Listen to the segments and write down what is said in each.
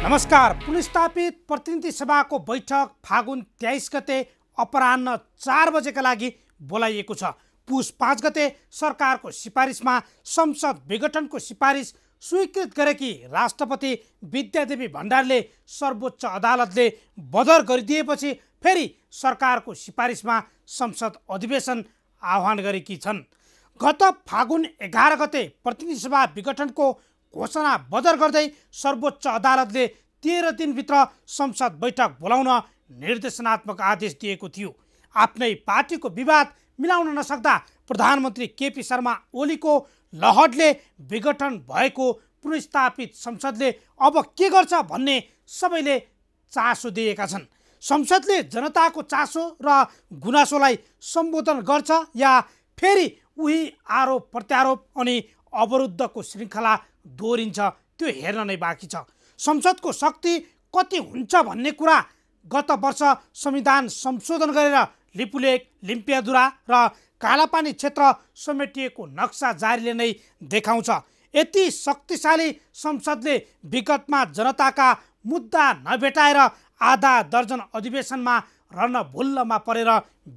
नमस्कार। पुनर्स्थापित प्रतिनिधि सभाको बैठक फागुन 23 गते अपराह्न 4 बजेका लागि बोलाइएको छ। पुस 5 गते सरकारको सिफारिसमा संसद विघटनको सिफारिस स्वीकृत गरेकी राष्ट्रपति विद्यादेवी भण्डारीले सर्वोच्च अदालतले बदर गरिदिएपछि फेरि सरकारको सिफारिसमा संसद अधिवेशन आह्वान गरेकी छन्। गत फागुन 11 गते प्रतिनिधि सभा विघटनको घोषणा बदर गर्दै सर्वोच्च अदालतले 13 दिनभित्र संसद बैठक बोलाउन निर्देशनात्मक आदेश दिएको थियो। आफ्नै पार्टीको विवाद मिलाउन नसक्दा प्रधानमन्त्री केपी शर्मा ओलीको लहरले विघटन भएको पुनर्स्थापित संसदले अब के गर्छ भन्ने सबैले चासो दिएका छन्। संसदले जनताको चासो र गुनासोलाई सम्बोधन गर्छ या फेरि उही आरोप प्रत्यारोप अनि अवरुद्धको श्रृङ्खला दोहोरिन्छ, त्यो हेर्न नै बाँकी छ। संसदको शक्ति कति हुन्छ भन्ने कुरा गत वर्ष संविधान संशोधन गरेर लिपुलेख, लिम्पियाधुरा र कालापानी क्षेत्र समेटिएको नक्सा जारीले नै देखाउँछ। यति शक्तिशाली संसदले विगतमा जनताका मुद्दा नभेटाएर आधा दर्जन अधिवेशनमा रणभुल्लमा परेर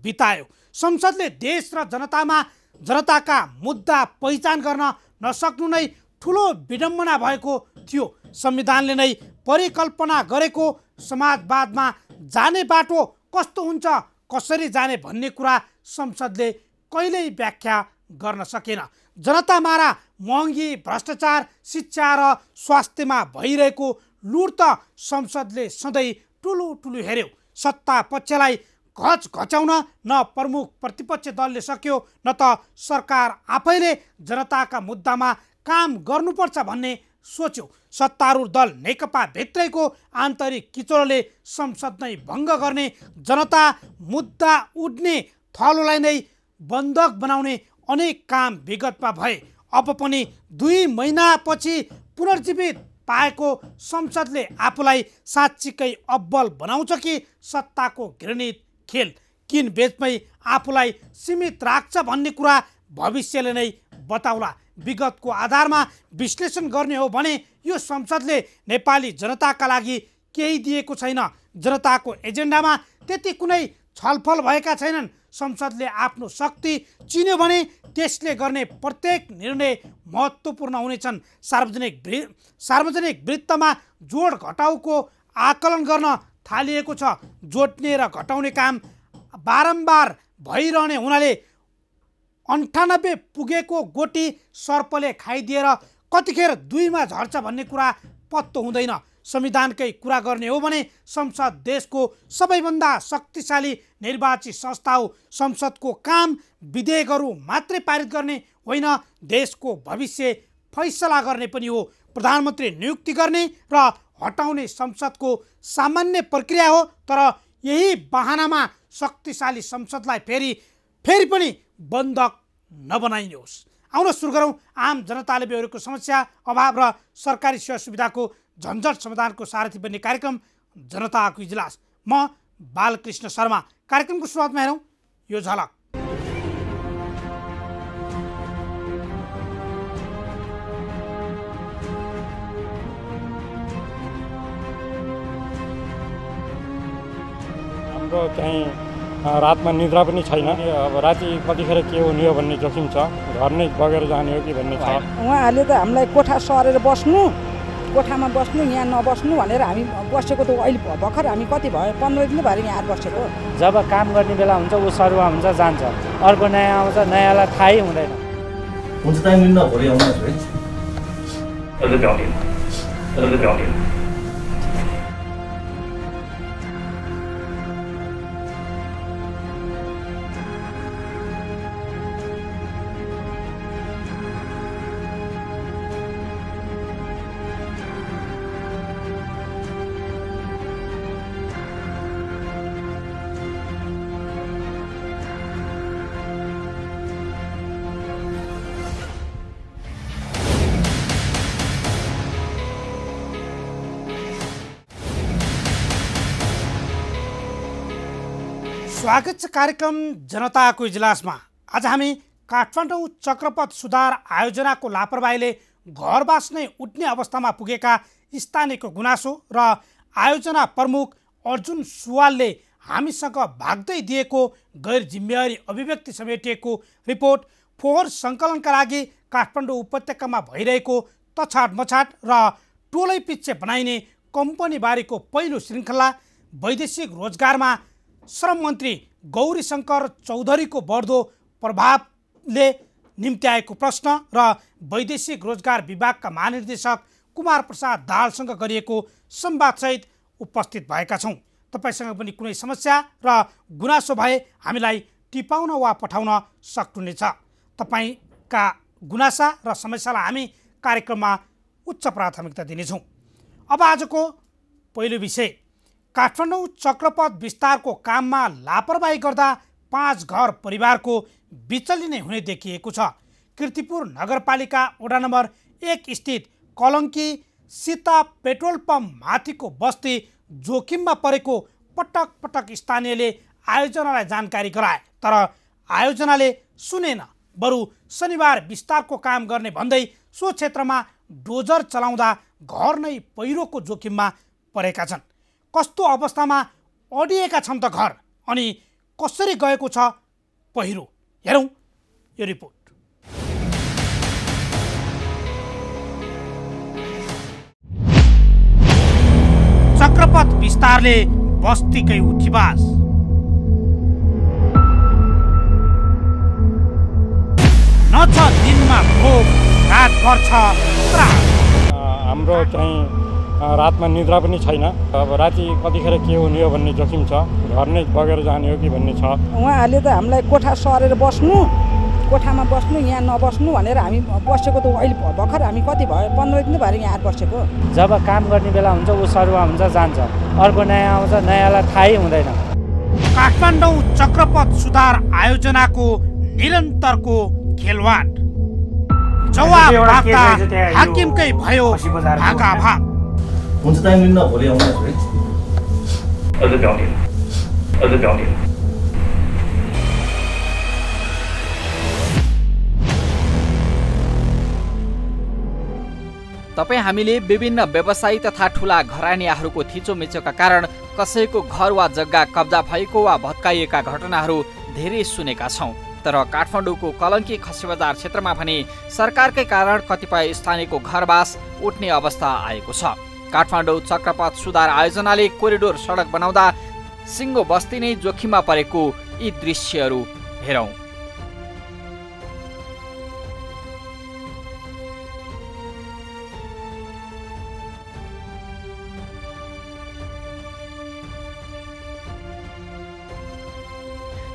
बितायो। संसदले देश र जनताका मुद्दा पहिचान गर्न नसक्नु नै ठुलो विडम्बना भएको थियो। संविधानले नै परिकल्पना गरेको समाजवादमा जाने बाटो कस्तो हुन्छ, कसरी जाने भन्ने कुरा संसदले कहिल्यै व्याख्या गर्न सकेन। जनतामारा महँगी, भ्रष्टाचार, शिक्षा र स्वास्थ्यमा भइरहेको लुट त संसदले सधैँ ठुलो हेर्यो। सत्ता पक्षलाई घचाउन न प्रमुख प्रतिपक्ष दलले सक्यो, न त सरकार आफैले जनताका मुद्दामा काम गर्नुपर्छ भन्ने सोच्यो। सत्तारूढ दल नेकपा भित्रैको आन्तरिक किचोडले संसद नै भङ्ग गर्ने, जनता मुद्दा उठ्ने थलोलाई नै बन्धक बनाउने अनेक काम विगतमा भए। अब पनि 2 महिनापछि पुनर्जीवित पाएको संसदले आफूलाई साँच्चीकै अब्बल बनाउँछ कि सत्ताको घृणित खेल किन बेचमै आफूलाई सीमित राख्छ भन्ने कुरा भविष्यले नै बताउला। विगतको आधारमा विश्लेषण गर्ने हो भने यो संसदले नेपाली जनताका लागि केही दिएको छैन। जनताको एजेन्डामा त्यति कुनै छलफल भएका छैनन्। संसदले आफ्नो शक्ति चिन्यो भने त्यसले गर्ने प्रत्येक निर्णय महत्त्वपूर्ण हुनेछन्। सार्वजनिक वित्तमा जोड घटाउको आकलन गर्न थालिएको छ। जोड्ने र घटाउने काम बारम्बार भइरहने हुनाले 98 पुगेको गोटी सर्पले खाइदिएर कतिखेर 2 मा झर्छ भन्ने कुरा पत्तो हुँदैन। संविधानकै कुरा गर्ने हो भने संसद देशको सबैभन्दा शक्तिशाली निर्वाचित संस्था हो। संसदको काम विधेयकहरू मात्रै पारित गर्ने होइन, देशको भविष्य फैसला गर्ने पनि हो। प्रधानमन्त्री नियुक्ति गर्ने र हटाउने संसदको सामान्य प्रक्रिया हो। तर यही बहानामा शक्तिशाली संसदलाई फेरि पनि बन्धक नबनाइनुहोस्। आउन सुरु गरौँ आम जनताले बेहोरेको समस्या, अभाव र सरकारी सेवा सुविधाको झन्झट समाधानको सारथी बन्ने कार्यक्रम जनताको इजलास। म बालकृष्ण शर्मा। कार्यक्रमको सुरुवातमा हेरौँ यो झलक। हाम्रो चाहिँ रातमा निद्रा पनि छैन। अब राति कतिखेर के हुने हो भन्ने जोखिम छ। घर नै बगेर जाने हो कि भन्ने छ। उहाँहरूले त हामीलाई कोठा सरेर बस्नु, कोठामा बस्नु, यहाँ नबस्नु भनेर हामी बसेको त अहिले भर्खर हामी कति भयो 15 दिन भएर यहाँ बसेको। जब काम गर्ने बेला हुन्छ ऊ सरुवा हुन्छ, जान्छ, अर्को नयाँ आउँछ, नयाँलाई थाहै हुँदैन। हुन्छ टाइम लिन भोलि आउनुहोस् है। स्वागत छ कार्यक्रम जनताको इजलासमा। आज हामी काठमाडौँ चक्रपथ सुधार आयोजनाको लापरवाहीले घरबास नै उठ्ने अवस्थामा पुगेका स्थानीयको गुनासो र आयोजना प्रमुख अर्जुन सुवालले हामीसँग भाग्दै दिएको गैर जिम्मेवारी अभिव्यक्ति समेटिएको रिपोर्ट फोहोर सङ्कलनका लागि काठमाडौँ उपत्यकामा भइरहेको तछाड मछाड र टोलै पिच्छे बनाइने कम्पनीबारेको पहिलो श्रृङ्खला, वैदेशिक रोजगारमा श्रम मन्त्री गौरीशङ्कर चौधरीको बढ्दो प्रभावले निम्त्याएको प्रश्न र वैदेशिक रोजगार विभागका महानिर्देशक कुमार प्रसाद दाहालसँग गरिएको संवादसहित उपस्थित भएका छौँ। तपाईसँग पनि कुनै समस्या र गुनासो भए हामीलाई टिपाउन वा पठाउन सक्नुहुनेछ। तपाईँका गुनासा र समस्यालाई हामी कार्यक्रममा उच्च प्राथमिकता दिनेछौँ। अब आजको पहिलो विषय, काठमाडौँ चक्रपथ विस्तारको काममा लापरवाही गर्दा 5 घर परिवारको विचलिने हुने देखिएको छ। कीर्तिपुर नगरपालिका वडा नम्बर 1 स्थित कलङ्की सीता पेट्रोल पम्प माथिको बस्ती जोखिममा परेको पटक पटक स्थानीयले आयोजनालाई जानकारी गराए, तर आयोजनाले सुनेन। बरु शनिबार विस्तारको काम गर्ने भन्दै सो क्षेत्रमा डोजर चलाउँदा घर नै पहिरोको जोखिममा परेका छन्। कस्तो अवस्थामा अडिएका छन् त घर, अनि कसरी गएको छ पहिरो, हेरौँ यो रिपोर्ट। चक्रपथ विस्तारले बस्तीकै उठिबास। न छ दिनमा भोग, रातभर छ त्रास। हाम्रो चाहिँ रातमा निद्रा पनि छैन। अब राति कतिखेर के हुने हो भन्ने जोखिम छ, घर नै बगेर जाने हो कि भन्ने छ। उहाँहरूले त हामीलाई कोठा सरेर बस्नु, कोठामा बस्नु, यहाँ नबस्नु भनेर हामी बसेको त अहिले भर्खर हामी कति भयो 15 दिन भयो यहाँ बसेको। जब काम गर्ने बेला हुन्छ ऊ सरुवा हुन्छ, जान्छ, अर्को नयाँ आउँछ, नयाँलाई थाहै हुँदैन। काठमाडौँ चक्रपथ सुधार आयोजनाको निरन्तरको खेलवाड, जवाब माग्दा हाकिमकै भयो भागाभाग। हुन्छ टाइम लिन्न भोलि आउनुहोस् है। तपाईँ हामीले विभिन्न व्यवसायी तथा ठुला घरानीहरूको थिचोमिचोका कारण कसैको घर वा जग्गा कब्जा भएको वा भत्काइएका घटनाहरू धेरै सुनेका छौँ। तर काठमाडौँको कलङ्की खसीबजार क्षेत्रमा भने सरकारकै कारण कतिपय स्थानीयको घरबास उठ्ने अवस्था आएको छ। काठमाडौँ चक्रपथ सुधार आयोजनाले कोरिडोर सडक बनाउँदा सिङ्गो बस्ती नै जोखिममा परेको यी दृश्यहरू हेरौँ।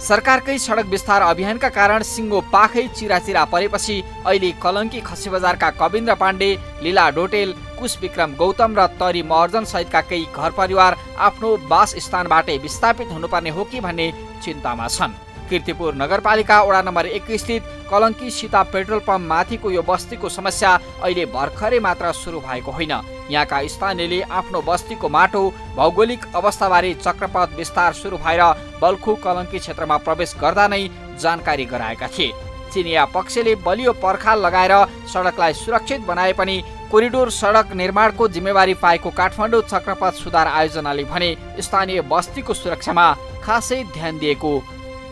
सरकारकै सडक विस्तार अभियानका कारण सिङ्गो पाखै चिराचिरा परेपछि अहिले कलङ्की खसीबजारका कविन्द्र पाण्डे, लीला डोटेल, कुश विक्रम गौतम र तरी महर्जन सहितका केही घर परिवार आफ्नो वासस्थानबाटै विस्थापित हुनुपर्ने हो कि भन्ने चिन्तामा छन्। कीर्तिपुर नगरपालिका वडा नम्बर 1 स्थित कलङ्की सीता पेट्रोल पम्प माथिको यो बस्तीको समस्या अहिले भर्खरै मात्र सुरु भएको होइन। यहाँका स्थानीयले आफ्नो बस्तीको माटो भौगोलिक अवस्थाबारे चक्रपथ विस्तार सुरु भएर बल्खु कलङ्की क्षेत्रमा प्रवेश गर्दा नै जानकारी गराएका थिए। चिनिया पक्षले बलियो पर्खाल लगाएर सडकलाई सुरक्षित बनाए पनि कोरिडोर सडक निर्माणको जिम्मेवारी पाएको काठमाडौँ चक्रपथ सुधार आयोजनाले भने स्थानीय बस्तीको सुरक्षामा खासै ध्यान दिएको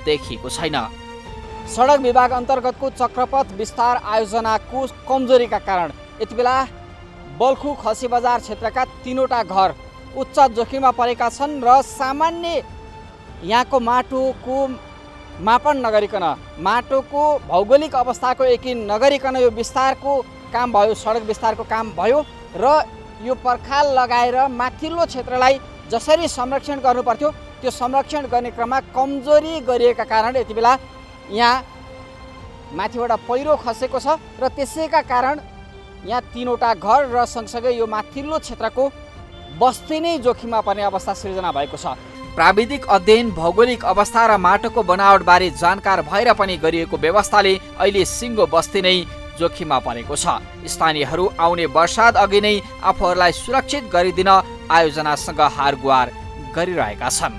देखिएको छैन। सडक विभाग अन्तर्गतको चक्रपथ विस्तार आयोजनाको कमजोरीका कारण यति बेला बल्खु खसीबजार क्षेत्रका 3वटा घर उच्च जोखिममा परेका छन् र सामान्य यहाँको माटोको मापन नगरिकन, माटोको भौगोलिक अवस्थाको यकिन नगरिकन यो विस्तारको काम भयो, सडक विस्तारको काम भयो र यो पर्खाल लगाएर माथिल्लो क्षेत्रलाई जसरी संरक्षण गर्नुपर्थ्यो त्यो संरक्षण गर्ने क्रममा कमजोरी गरिएका कारण यति बेला यहाँ माथिबाट पहिरो खसेको छ र त्यसैका कारण यहाँ 3वटा घर र सँगसँगै यो माथिल्लो क्षेत्रको बस्ती नै जोखिममा पर्ने अवस्था सृजना भएको छ। प्राविधिक अध्ययन, भौगोलिक अवस्था र माटोको बनावटबारे जानकार भएर पनि गरिएको व्यवस्थाले अहिले सिङ्गो बस्ती नै जोखिममा परेको छ। स्थानीयहरू आउने वर्षात अघि नै आफूहरूलाई सुरक्षित गरिदिन आयोजनासँग हारगुहार गरिरहेका छन्।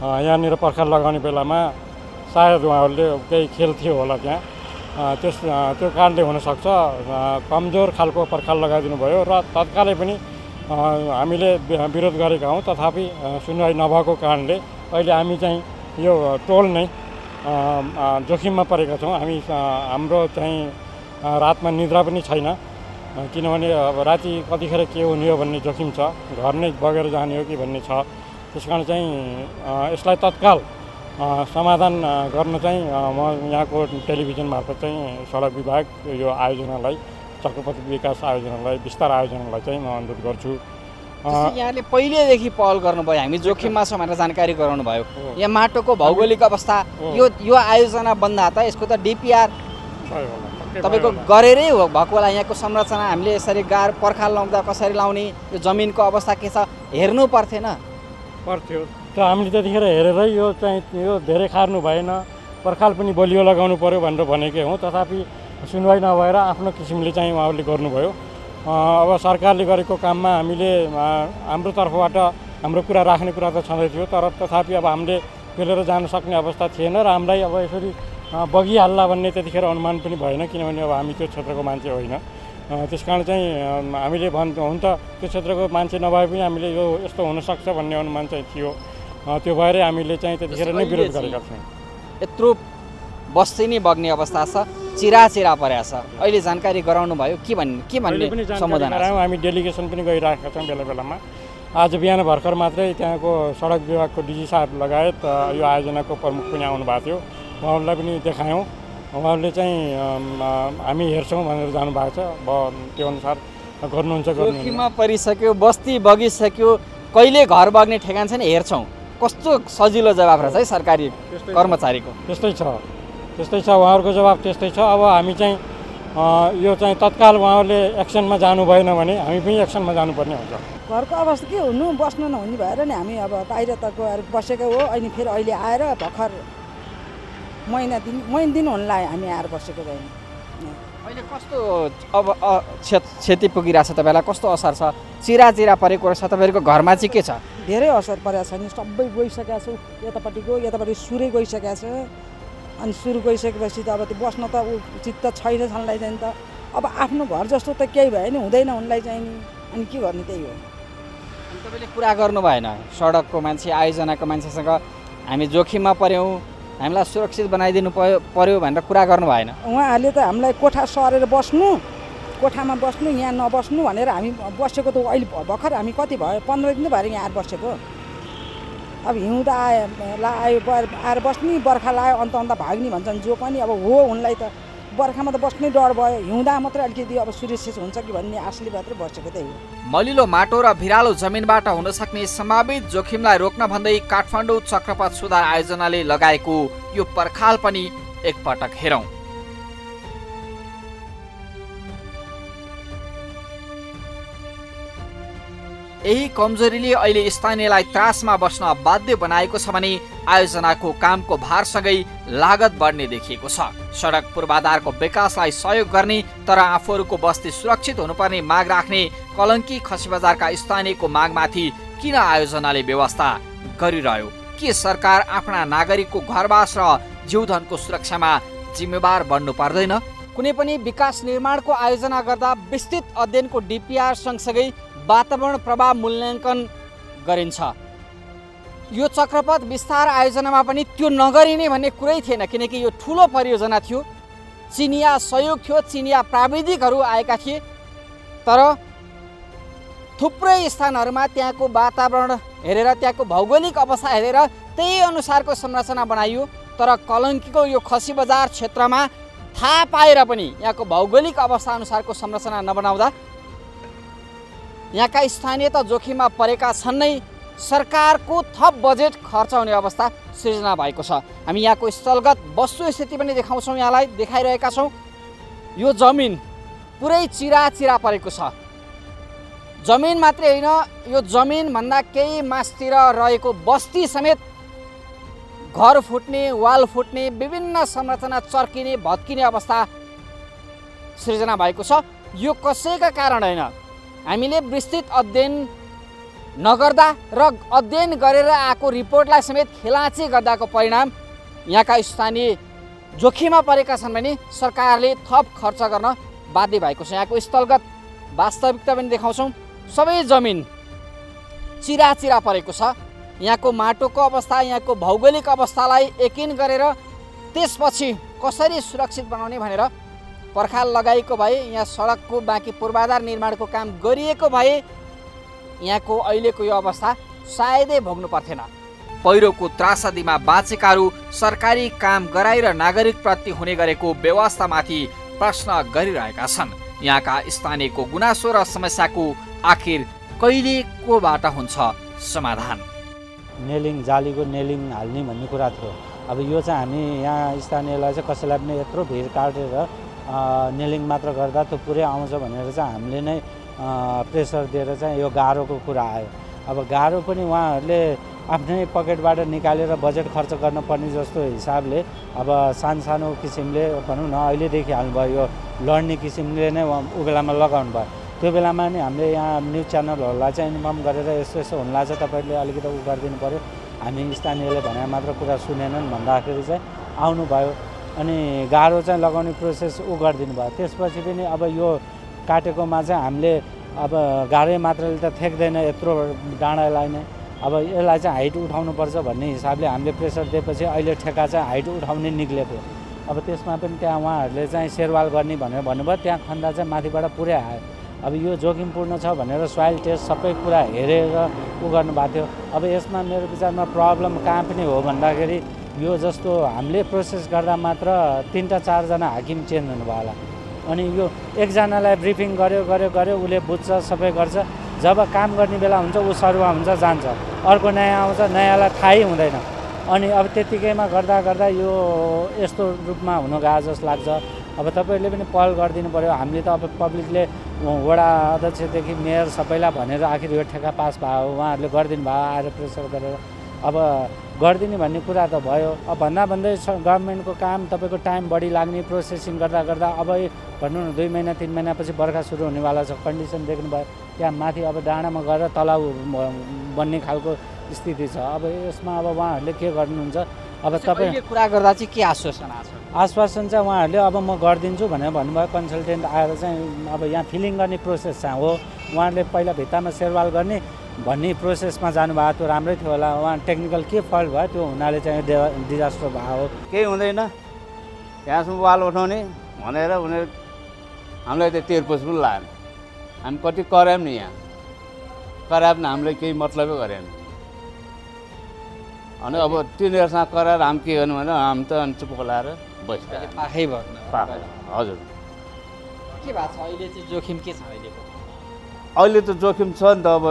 यहाँनिर पर्खाल लगाउने बेलामा सायद उहाँहरूले केही खेल थियो होला त्यहाँ, त्यो कारणले हुनसक्छ कमजोर खालको पर्खाल लगाइदिनु भयो र तत्कालै पनि हामीले विरोध गरेका हौँ। तथापि सुनवाई नभएको कारणले अहिले हामी चाहिँ यो टोल नै जोखिममा परेका छौँ। हामी हाम्रो चाहिँ रातमा निद्रा पनि छैन, किनभने अब राति कतिखेर के हुने हो भन्ने जोखिम छ, घर नै बगेर जाने हो कि भन्ने छ। त्यस कारण चाहिँ यसलाई तत्काल समाधान गर्न चाहिँ म यहाँको टेलिभिजन मार्फत चाहिँ सडक विभाग यो आयोजनालाई, चक्रपथ विकास आयोजनालाई, विस्तार आयोजनालाई चाहिँ म अनुरोध गर्छु। यहाँले पहिलेदेखि पहल गर्नुभयो, हामी जोखिममा छौँ भनेर जानकारी गराउनु भयो। यहाँ माटोको भौगोलिक अवस्था यो आयोजना बन्दा त यसको त डिपिआर तपाईँको गरेरै हो भएको होला। यहाँको संरचना हामीले यसरी पर्खाल लाउँदा कसरी लाउने, यो जमिनको अवस्था के छ हेर्नु पर्थ्यो। त हामीले त्यतिखेर हेरेरै यो चाहिँ यो धेरै खार्नु भएन, पर्खाल पनि बलियो लगाउनु पर्यो भनेर भनेकै हौँ। तथापि सुनवाई नभएर आफ्नो किसिमले चाहिँ उहाँहरूले गर्नुभयो। अब सरकारले गरेको काममा हामीले हाम्रो तर्फबाट हाम्रो कुरा राख्ने कुरा त छँदै थियो, तर तथापि अब हामीले पेलेर जान सक्ने अवस्था थिएन र हामीलाई अब यसरी बगिहाल्ला भन्ने त्यतिखेर अनुमान पनि भएन, किनभने अब हामी त्यो क्षेत्रको मान्छे होइन। त्यस कारण चाहिँ हामीले हुन त त्यो क्षेत्रको मान्छे नभए पनि हामीले यो यस्तो हुनसक्छ भन्ने अनुमान चाहिँ थियो। त्यो भएरै हामीले चाहिँ त्यतिखेर नै विरोध गरेका थियौँ। यत्रो बस्ती नै बग्ने अवस्था छ, चिरा परेको छ, अहिले जानकारी गराउनु भयो के भन्ने समाधान गरायौँ। हामी डेलिगेसन पनि गइरहेका छौँ बेला बेलामा। आज बिहान भर्खर मात्रै त्यहाँको सडक विभागको डिजी साहब लगायत यो आयोजनाको प्रमुख पनि आउनु भएको थियो, उहाँहरूलाई पनि देखायौँ। उहाँहरूले चाहिँ हामी हेर्छौँ भनेर जानुभएको छ। अब त्यो अनुसार गर्नुहुन्छ। जोखिममा परिसक्यो, बस्ती बगिसक्यो, कहिले घर बग्ने ठेगान छैन, हेर्छौँ। कस्तो सजिलो जवाब रहेछ है सरकारी कर्मचारीको। त्यस्तै छ उहाँहरूको जवाब त्यस्तै छ। अब हामी चाहिँ यो चाहिँ तत्काल उहाँहरूले एक्सनमा जानु भएन भने हामी पनि एक्सनमा जानुपर्ने हुन्छ। घरको अवस्था के हुनु, बस्नु नहुने भएर नि हामी अब बाहिर त गएर बसेको हो। अनि फेरि अहिले आएर भर्खर महिना दिन हुन लाग्यो हामी आएर बसेको छैन। अहिले कस्तो अब क्षति पुगिरहेछ तपाईँलाई, कस्तो असर छ? चिरा परेको रहेछ तपाईँहरूको घरमा चाहिँ के छ? धेरै असर परेको छ नि, सबै गइसकेको छ। यतापट्टि सुरै गइसकेको छ। अनि सुरु गइसकेपछि त अब त्यो बस्न त चित्त छैन छनलाई चाहिँ त। अब आफ्नो घर जस्तो त केही भयो नि, हुँदैन उनलाई चाहिँ नि। अनि के गर्ने, त्यही हो। तपाईँले कुरा गर्नु भएन सडकको मान्छे, आयोजनाको मान्छेसँग हामी जोखिममा पऱ्यौँ, हामीलाई सुरक्षित बनाइदिनु पर्यो भनेर कुरा गर्नु भएन? उहाँहरूले त हामीलाई कोठा सरेर कोठामा बस्नु, यहाँ नबस्नु भनेर हामी बसेको त अहिले भर्खर हामी कति भयो 15 दिन भएर यहाँ आएर बसेको। अब हिउँदा आयो आएर बस्ने, बर्खा लाग्यो अन्त भाग्ने भन्छन् जो पनि। अब हो उनलाई त बर्खामा त बस्नै डर भयो, हिउँदा मात्रै अलिकति अब सुरक्षित हुन्छ कि भन्ने आशले मात्रै बसेको त्यही हो। मलिलो माटो र भिरालो जमिनबाट हुन सक्ने सम्भावित जोखिमलाई रोक्न भन्दै काठमाडौँ चक्रपथ सुधार आयोजनाले लगाएको यो पर्खाल पनि एकपटक हेरौँ। यही कमजोरीले अहिले स्थानीयलाई त्रासमा बस्न बाध्य बनाएको छ भने आयोजनाको कामको भारसँगै लागत बढ्ने देखिएको छ। सडक पूर्वाधारको विकासलाई सहयोग गर्ने तर आफूहरूको बस्ती सुरक्षित हुनुपर्ने माग राख्ने कलङ्की खसी बजारका स्थानीयको मागमाथि किन आयोजनाले व्यवस्था गरिरह्यो? के सरकार आफ्ना नागरिकको घरवास र जीवधनको सुरक्षामा जिम्मेवार बन्नु पर्दैन? कुनै पनि विकास निर्माणको आयोजना गर्दा विस्तृत अध्ययनको डिपिआर सँगसँगै वातावरण प्रभाव मूल्याङ्कन गरिन्छ। यो चक्रपथ विस्तार आयोजनामा पनि त्यो नगरिने भन्ने कुरै थिएन, किनकि यो ठुलो परियोजना थियो। चिनिया सहयोग थियो, चिनिया प्राविधिकहरू आएका थिए। तर थुप्रै स्थानहरूमा त्यहाँको वातावरण हेरेर, त्यहाँको भौगोलिक अवस्था हेरेर त्यही अनुसारको संरचना बनाइयो। तर कलङ्कीको यो खसी बजार क्षेत्रमा थाहा पाएर पनि यहाँको भौगोलिक अवस्था अनुसारको संरचना नबनाउँदा यहाँका स्थानीय त जोखिममा परेका छन् नै, सरकारको थप बजेट खर्च हुने अवस्था सृजना भएको छ। हामी यहाँको स्थलगत वस्तुस्थिति पनि देखाउँछौँ, यहाँलाई देखाइरहेका छौँ। यो जमिन पुरै चिरा परेको छ। जमिन मात्रै होइन, यो जमिनभन्दा केही मासतिर रहेको बस्ती समेत घर फुट्ने, वाल फुट्ने, विभिन्न संरचना चर्किने, भत्किने अवस्था सृजना भएको छ। यो कसैका कारण होइन, हामीले विस्तृत अध्ययन नगर्दा र अध्ययन गरेर आएको रिपोर्टलाई समेत खेलाँची गर्दाको परिणाम यहाँका स्थानीय जोखिममा परेका छन् भने सरकारले थप खर्च गर्न बाध्य भएको छ। यहाँको स्थलगत वास्तविकता पनि देखाउँछौँ। सबै जमिन चिरा परेको छ। यहाँको माटोको अवस्था, यहाँको भौगोलिक अवस्थालाई यकिन गरेर त्यसपछि कसरी सुरक्षित बनाउने भनेर पर्खाल लगाएको भए, यहाँ सडकको बाँकी पूर्वाधार निर्माणको काम गरिएको भए यहाँको अहिलेको यो अवस्था सायदै भोग्नु पर्थेन। पहिरोको त्रासदीमा बाँचेकाहरू सरकारी काम गराएर नागरिकप्रति हुने गरेको व्यवस्थामाथि प्रश्न गरिरहेका छन्। यहाँका स्थानीयको गुनासो र समस्याको आखिर कहिले कोबाट हुन्छ समाधान? नेलिङ जालीको नेलिङ हाल्ने भन्ने कुरा थियो। अब यो चाहिँ हामी यहाँ स्थानीयलाई चाहिँ कसैलाई पनि यत्रो भिड काटेर नेलिङ मात्र गर्दा त्यो पुरै आउँछ भनेर चाहिँ हामीले नै प्रेसर दिएर चाहिँ यो गाह्रोको कुरा आयो। अब गाह्रो पनि उहाँहरूले आफ्नै पकेटबाट निकालेर बजेट खर्च गर्नुपर्ने जस्तो हिसाबले अब सानो किसिमले भनौँ न अहिलेदेखि हाल्नुभयो। यो लड्ने किसिमले नै ऊ बेलामा लगाउनु भयो। त्यो बेलामा नि हामीले यहाँ न्युज च्यानलहरूलाई चाहिँ इन्फर्म गरेर यस्तो हुन लाग्छ, तपाईँहरूले अलिकति उ गरिदिनु पऱ्यो, हामी स्थानीयले भने मात्र कुरा सुनेनन् भन्दाखेरि चाहिँ आउनुभयो। अनि गाह्रो चाहिँ लगाउने प्रोसेस उ गरिदिनु भयो। त्यसपछि पनि अब यो काटेकोमा चाहिँ हामीले अब गाह्रै मात्रले त थेक्दैन यत्रो डाँडालाई नै, अब यसलाई चाहिँ हाइट उठाउनुपर्छ भन्ने हिसाबले हामीले प्रेसर दिएपछि अहिले ठेका चाहिँ हाइट उठाउने निक्लेको। अब त्यसमा पनि त्यहाँ उहाँहरूले चाहिँ सेरवाल गर्ने भनेर भन्नुभयो। त्यहाँ खन्दा चाहिँ माथिबाट पुरै आयो। अब यो जोखिमपूर्ण छ भनेर सोइल टेस्ट सबै कुरा हेरेर उ गर्नुभएको थियो। अब यसमा मेरो विचारमा प्रब्लम कहाँ पनि हो भन्दाखेरि यो जस्तो हामीले प्रोसेस गर्दा मात्र 3-4 जना हाकिम चेन्ज हुनुभयो होला। अनि यो एकजनालाई ब्रिफिङ गर्यो उसले बुझ्छ, सबै गर्छ। जब काम गर्ने बेला हुन्छ ऊ सरुवा हुन्छ, जान्छ, अर्को नयाँ आउँछ, नयाँलाई थाहै हुँदैन। अनि अब त्यतिकैमा गर्दा यो यस्तो रूपमा हुन गयो जस्तो लाग्छ। अब तपाईँहरूले पनि पहल गरिदिनु पऱ्यो। हामीले त अब पब्लिकले वडा अध्यक्षदेखि मेयर सबैलाई भनेर आखिर यो ठेका पास भयो, उहाँहरूले गरिदिनु भयो आएर प्रेसर गरेर। अब गरिदिने भन्ने कुरा त भयो। अब भन्दै गभर्मेन्टको काम तपाईँको टाइम बढी लाग्ने, प्रोसेसिङ गर्दा अब भनौँ न 2 महिना 3 महिनापछि बर्खा सुरु हुनेवाला छ। कन्डिसन देख्नुभयो त्यहाँ माथि अब डाँडामा गएर तलाउ बन्ने खालको स्थिति छ। अब यसमा अब उहाँहरूले के गर्नुहुन्छ? अब तपाईँ कुरा गर्दा चाहिँ के आश्वासन आछ? आश्वासन चाहिँ उहाँहरूले अब म गरिदिन्छु भनेर भन्नुभयो। कन्सल्टेन्ट आएर चाहिँ अब यहाँ फिलिङ गर्ने प्रोसेस चाहिँ हो। उहाँहरूले पहिला भित्तामा सेरवाल गर्ने भन्ने प्रोसेसमा जानुभएको, त्यो राम्रै थियो होला। उहाँ टेक्निकल के फल्ट भयो त्यो हुनाले चाहिँ डिजास्टर भयो। केही हुँदैन, यहाँसम्म वाल उठाउने भनेर उनीहरू हामीलाई त 13 पुस पनि लागेन। हामी कति करायौँ नि, यहाँ कराए पनि हामीले केही मतलबै गरेन। अनि अब तिनीहरूसँग कराएर हामी के गर्नु भने हामी त चुप खोलाएर बसिरहेको पाखै भर्नु। हजुर के भएको छ अहिले चाहिँ जोखिम के छ अहिलेको? अहिले त जोखिम छ नि त। अब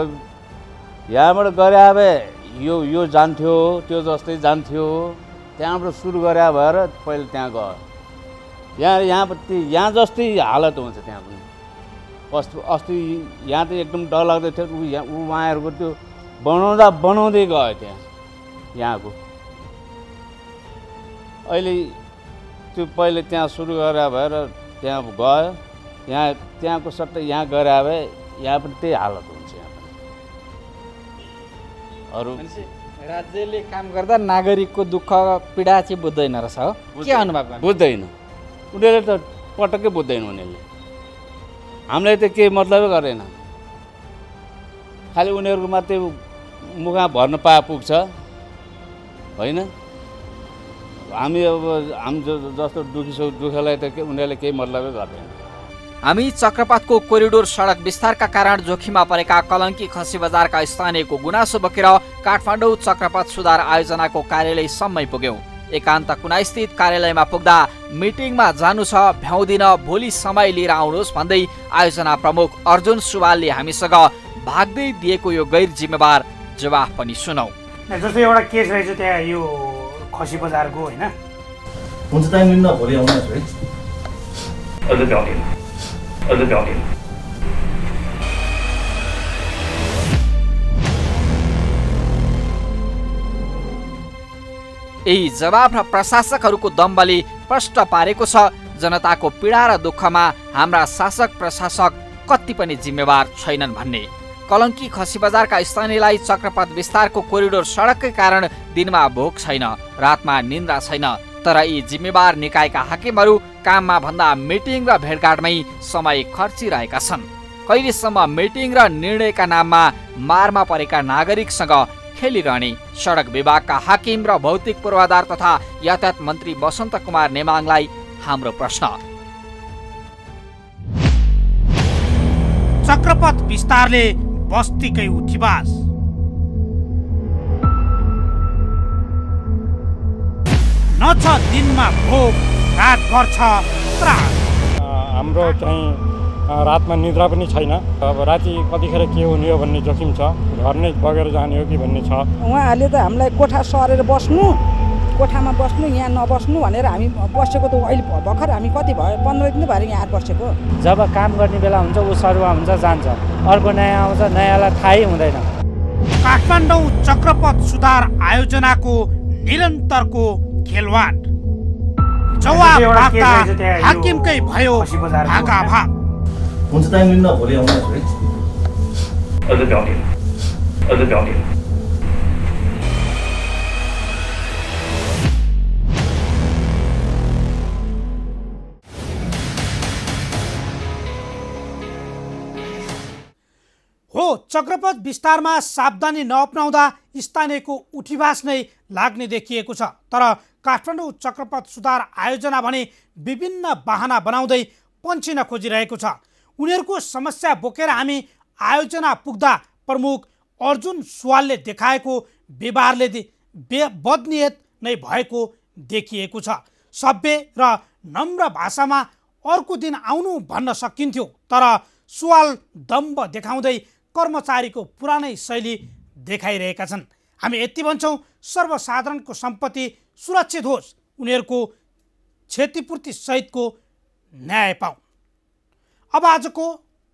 यहाँबाट गरे भए यो जान्थ्यो, त्यो जस्तै जान्थ्यो। त्यहाँबाट सुरु गरे भएर पहिले त्यहाँ गयो। यहाँ जस्तै हालत हुन्छ त्यहाँ पनि। अस्ति यहाँ त एकदम डर लाग्दै थियो। उहाँहरूको त्यो बनाउँदै गयो त्यहाँ यहाँको। अहिले त्यो पहिले त्यहाँ सुरु गरे भएर त्यहाँ गयो। त्यहाँको सट्टै यहाँ गरे भए यहाँ पनि त्यही हालत हुन्छ। यहाँ पनि अरू राज्यले काम गर्दा नागरिकको दुःख पीडा चाहिँ बुझ्दैन रहेछ हो? के अनुभव गर्नु? बुझ्दैन, उनीहरूले त पटक्कै बुझ्दैन। उनीहरूले हामीलाई त केही मतलबै गरेन। खालि उनीहरूको मात्रै मुखमा भर्न पुग्छ होइन। हामी अब हामी जस्तो दुःखलाई त उनीहरूले केही मतलबै गर्दैन। हामी चक्रपातको कोरिडोर सडक विस्तारका कारण जोखिममा परेका कलङ्की खसी बजारका स्थानीयको गुनासो बोकेर काठमाडौँ चक्रपात सुधार आयोजनाको कार्यालयसम्मै पुग्यौं। एकान्त कुनास्थित कार्यालयमा पुग्दा मिटिङमा जानु छ, भ्याउँदिन, भोलि समय लिएर आउनुहोस् भन्दै आयोजना प्रमुख अर्जुन सुवालले हामीसँग भाग्दै दिएको यो गैर जिम्मेवार जवाफ पनि सुनौ। जस्तै एउटा केस रहेछ त्यहाँ यो खसी बजारको होइन, हुन्छ टाइम लिनु न, भोलि आउनुहोस् है। अझै भ्याउँदिन। यही जवाब र प्रशासकहरूको दम्बले प्रष्ट पारेको छ जनताको पीडा र दुःखमा हाम्रा शासक प्रशासक कति पनि जिम्मेवार छैनन् भन्ने। कलङ्की खसी बजारका स्थानीयलाई चक्रपात विस्तारको कोरिडोर सडककै कारण दिनमा भोक छैन, रातमा निन्द्रा छैन, तर यी जिम्मेवार निकायका हाकिमहरू काममा भन्दा मिटिङ र भेटघाटमै समय खर्चिरहेका छन्। कहिलेसम्म मिटिङ र निर्णयका नाममा मारमा परेका नागरिकसँग खेलिरहने? सडक विभागका हाकिम र भौतिक पूर्वाधार तथा यातायात मन्त्री बसन्त कुमार नेमाङलाई हाम्रो प्रश्न। चक्रपथ विस्तारले बस्तीकै उठीबास। न छ दिनमा भोक, रातभर छ त्रास। हाम्रो चाहिँ रातमा निद्रा पनि छैन। अब राति कतिखेर के हुने हो भन्ने जोखिम छ। घर नै बगेर जाने हो कि भन्ने छ। उहाँहरूले त हामीलाई कोठा सरेर बस्नु, कोठामा बस्नु, यहाँ नबस्नु भनेर हामी बसेको त अहिले भर्खर हामी कति भयो 15 दिन भयो यहाँ बसेको। जब काम गर्ने बेला हुन्छ ऊ सरुवा हुन्छ जान्छ, अर्को नयाँ आउँछ, नयाँलाई थाहै हुँदैन। काठमाडौँ चक्रपथ सुधार आयोजनाको निरन्तरको खेलवाड। जवाब माग्दा हाकिमकै भयो भागाभाग। हुन्छ टाइम लिन्न भोलि आउनुहोस् है। अझै भ्याउँदिन। हो, चक्रपथ विस्तारमा सावधानी नअपनाउँदा स्थानीयको उठीवास नै लाग्ने देखिएको छ। तर काठमाडौँ चक्रपथ सुधार आयोजना भने विभिन्न बहाना बनाउँदै पन्छिन खोजिरहेको छ। उनीहरूको समस्या बोकेर हामी आयोजना पुग्दा प्रमुख अर्जुन सुवालले देखाएको व्यवहारले बदनियत नै भएको देखिएको छ। सभ्य र नम्र भाषामा अर्को दिन आउनु भन्न सकिन्थ्यो, तर सुवाल दम्ब देखाउँदै कर्मचारीको पुरानै शैली देखाइरहेका छन्। हामी यति भन्छौँ, सर्वसाधारणको सम्पत्ति सुरक्षित होस्, उनीहरूको क्षतिपूर्ति सहितको न्याय पाऊ। अब आजको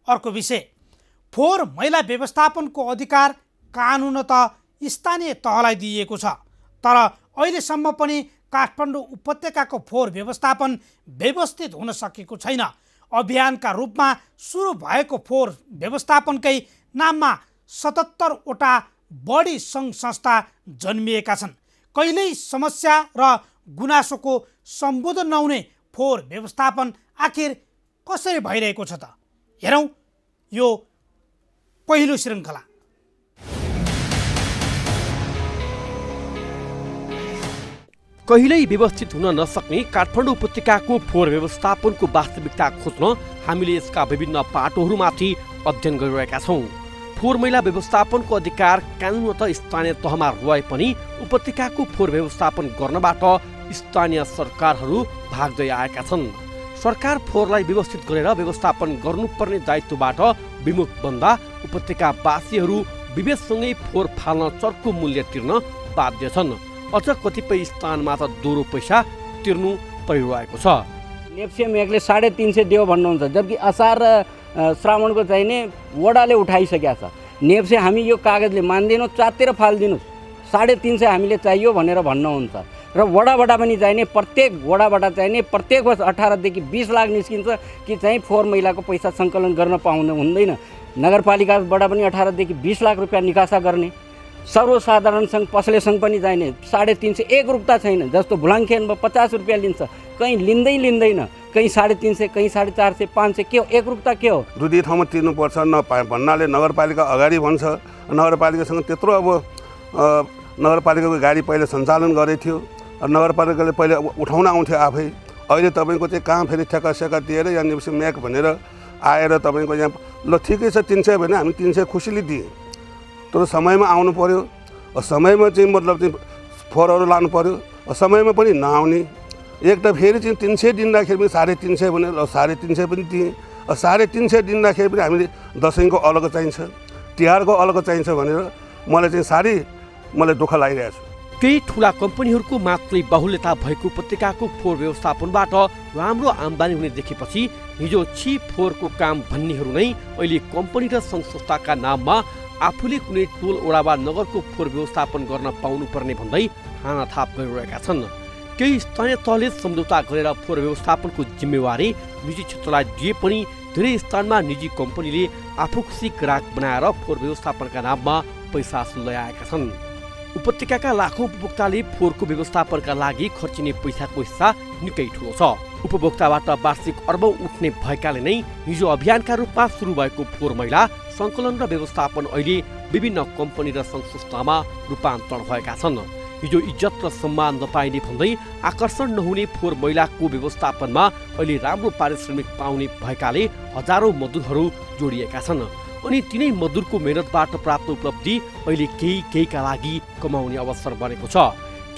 अर्को विषय, फोहोर मैला व्यवस्थापनको अधिकार कानुन त स्थानीय तहलाई दिइएको छ, तर अहिलेसम्म पनि काठमाडौँ उपत्यकाको फोहोर व्यवस्थापन व्यवस्थित हुन सकेको छैन। अभियानका रूपमा सुरु भएको फोहोर व्यवस्थापनकै नाममा 77वटा बढी सङ्घ संस्था जन्मिएका छन्। कहिल्यै समस्या र गुनासोको सम्बोधन नहुने फोहोर व्यवस्थापन आखिर कसरी भइरहेको छ त? हेरौँ यो पहिलो श्रृङ्खला। कहिल्यै व्यवस्थित हुन नसक्ने काठमाडौँ उपत्यकाको फोहोर व्यवस्थापनको वास्तविकता खोज्न हामीले यसका विभिन्न पाटोहरूमाथि अध्ययन गरिरहेका छौँ। फोहोर मैला व्यवस्थापनको अधिकार कानुनत स्थानीय तहमा रहे पनि उपत्यकाको फोहोर व्यवस्थापन गर्नबाट स्थानीय सरकारहरू भाग्दै आएका छन्। सरकार फोहोरलाई व्यवस्थित गरेर व्यवस्थापन गर्नुपर्ने दायित्वबाट विमुख बन्दा उपत्यकावासीहरू विवेकसँगै फोहोर फाल्न चर्को मूल्य तिर्न बाध्य छन्। अझ कतिपय स्थानमा त दोहोरो पैसा तिर्नु परिरहेको छ। नेप्से मेघले 350 देऊ भन्नुहुन्छ, जबकि असार र श्रावणको चाहिने वडाले उठाइसकेका छ। नेप्से हामी यो कागजले मान्दैनौँ, च्यातेर फालिदिनुहोस्, 350 हामीले चाहियो भनेर भन्नुहुन्छ। र वडाबाट पनि चाहिने प्रत्येक वडाबाट चाहिने प्रत्येक वर्ष 18 देखि 20 लाख निस्किन्छ कि चाहिँ फोहोर मैलाको पैसा सङ्कलन गर्न पाउनु हुँदैन। नगरपालिकाबाट पनि 18 देखि 20 लाख रुपियाँ निकासा गर्ने। सर्वसाधारण सङ्घ पसले सङ्घ पनि चाहिने 350 एकरूपता छैन। जस्तो भुलाङखेनमा 50 रुपियाँ लिन्छ, कहीँ लिँदैन, कहीँ 350, कहीँ 450, 500 के हो? एकरूपता के हो? दुई ठाउँमा तिर्नुपर्छ भन्नाले नगरपालिका अगाडि भन्छ। नगरपालिकासँग त्यत्रो अब नगरपालिकाको गाडी पहिले सञ्चालन गरेको थियो, नगरपालिकाले पहिले उठाउन आउँथ्यो आफै। अहिले तपाईँको चाहिँ कहाँ फेरि ठेक्का सेक्का दिएर यहाँ नेप्से म्याक भनेर आएर तपाईँको यहाँ ल ठिकै छ 300 भने हामी 300 खुसीले दिएँ, तर समयमा आउनु पर्यो। समयमा चाहिँ मतलब चाहिँ फोहोरहरू लानु पर्यो, समयमा पनि नआउने। एक त फेरि चाहिँ 300 दिँदाखेरि पनि 350 भने 350 पनि दिएँ। 350 दिँदाखेरि पनि हामीले दसैँको अलग चाहिन्छ, तिहारको अलग चाहिन्छ भनेर मलाई चाहिँ साह्रै दुःख लागिरहेको छ। केही ठुला कम्पनीहरूको मात्रै बाहुल्यता भएको उपत्यकाको फोहोर व्यवस्थापनबाट राम्रो आम्दानी हुने देखेपछि हिजो छिप फोहोरको काम भन्नेहरू नै अहिले कम्पनी र सङ्घ संस्थाका नाममा आफूले कुनै टोल ओडा वा नगरको फोहोर व्यवस्थापन गर्न पाउनुपर्ने भन्दै हानाथाप गरिरहेका छन्। केही स्थानीय तहले सम्झौता गरेर फोहोर व्यवस्थापनको जिम्मेवारी निजी क्षेत्रलाई दिए पनि धेरै स्थानमा निजी कम्पनीले आफू खुसी ग्राहक बनाएर फोहोर व्यवस्थापनका नाममा पैसा सुल्झाएका छन्। उपत्यकाका लाखौं उपभोक्ताले फोहोरको व्यवस्थापनका लागि खर्चिने पैसाको हिस्सा निकै ठुलो छ। उपभोक्ताबाट वार्षिक अर्बौं उठ्ने भएकाले नै हिजो अभियानका रूपमा सुरु भएको फोहोर मैला सङ्कलन र व्यवस्थापन अहिले विभिन्न कम्पनी र संस्थामा रूपान्तरण भएका छन्। हिजो इज्जत र सम्मान नपाइने भन्दै आकर्षण नहुने फोहोर मैलाको व्यवस्थापनमा अहिले राम्रो पारिश्रमिक पाउने भएकाले हजारौं मजदुरहरू जोडिएका छन्। अनि तिनै मजदुरको मेहनतबाट प्राप्त उपलब्धि अहिले केहीका लागि कमाउने अवसर बनेको छ।